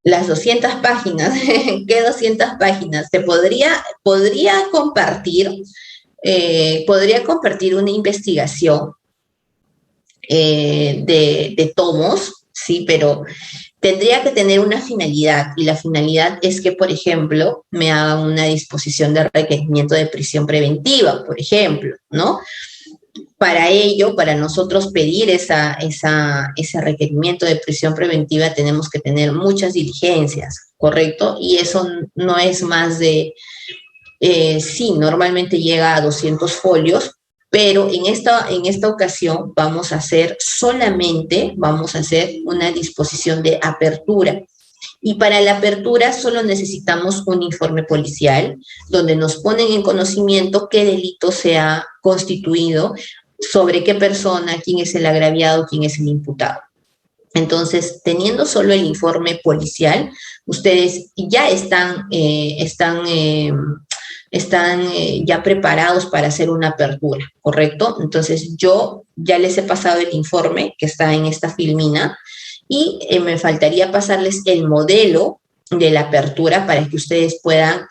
Las 200 páginas, ¿qué 200 páginas? Te podría compartir una investigación de tomos, sí, pero tendría que tener una finalidad, y la finalidad es que, por ejemplo, me hagan una disposición de requerimiento de prisión preventiva, por ejemplo, ¿no? Para ello, para nosotros pedir ese requerimiento de prisión preventiva, tenemos que tener muchas diligencias, ¿correcto? Y eso no es más de, sí, normalmente llega a 200 folios, pero en esta ocasión vamos a hacer una disposición de apertura. Y para la apertura solo necesitamos un informe policial donde nos ponen en conocimiento qué delito se ha constituido, sobre qué persona, quién es el agraviado, quién es el imputado. Entonces, teniendo solo el informe policial, ustedes ya están ya preparados para hacer una apertura, ¿correcto? Entonces, yo ya les he pasado el informe que está en esta filmina y me faltaría pasarles el modelo de la apertura para que ustedes puedan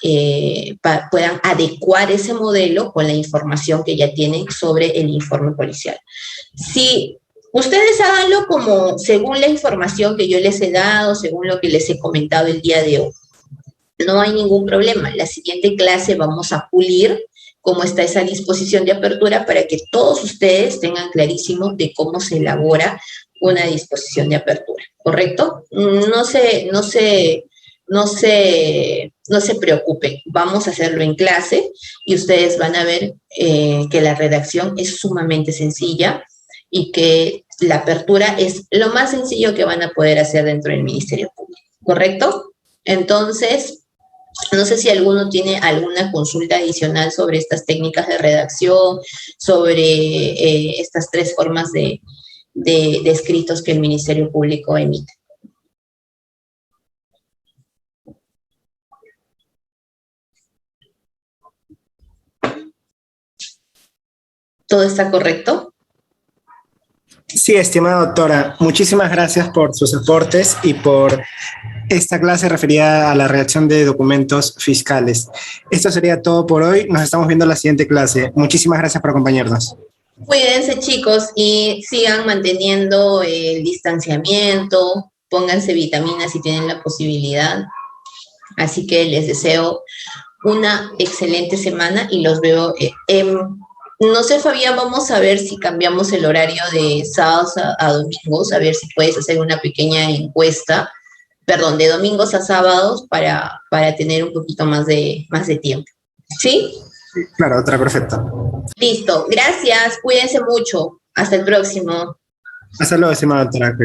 adecuar ese modelo con la información que ya tienen sobre el informe policial. Si ustedes háganlo como según la información que yo les he dado, según lo que les he comentado el día de hoy, no hay ningún problema. La siguiente clase vamos a pulir cómo está esa disposición de apertura para que todos ustedes tengan clarísimo de cómo se elabora una disposición de apertura, ¿correcto? No se preocupen, vamos a hacerlo en clase y ustedes van a ver que la redacción es sumamente sencilla y que la apertura es lo más sencillo que van a poder hacer dentro del Ministerio Público, ¿correcto? Entonces, no sé si alguno tiene alguna consulta adicional sobre estas técnicas de redacción, sobre estas tres formas de escritos que el Ministerio Público emite. ¿Todo está correcto?
Sí, estimada doctora, muchísimas gracias por sus aportes y por esta clase referida a la redacción de documentos fiscales. Esto sería todo por hoy. Nos estamos viendo en la siguiente clase. Muchísimas gracias por acompañarnos.
Cuídense, chicos, y sigan manteniendo el distanciamiento, pónganse vitaminas si tienen la posibilidad. Así que les deseo una excelente semana y los veo. No sé, Fabián, vamos a ver si cambiamos el horario de sábados a domingos, a ver si puedes hacer una pequeña encuesta, perdón, de domingos a sábados para tener un poquito más de tiempo. ¿Sí?
Claro, doctora, perfecto.
Listo, gracias, cuídense mucho. Hasta el próximo.
Hasta luego, estimada doctora.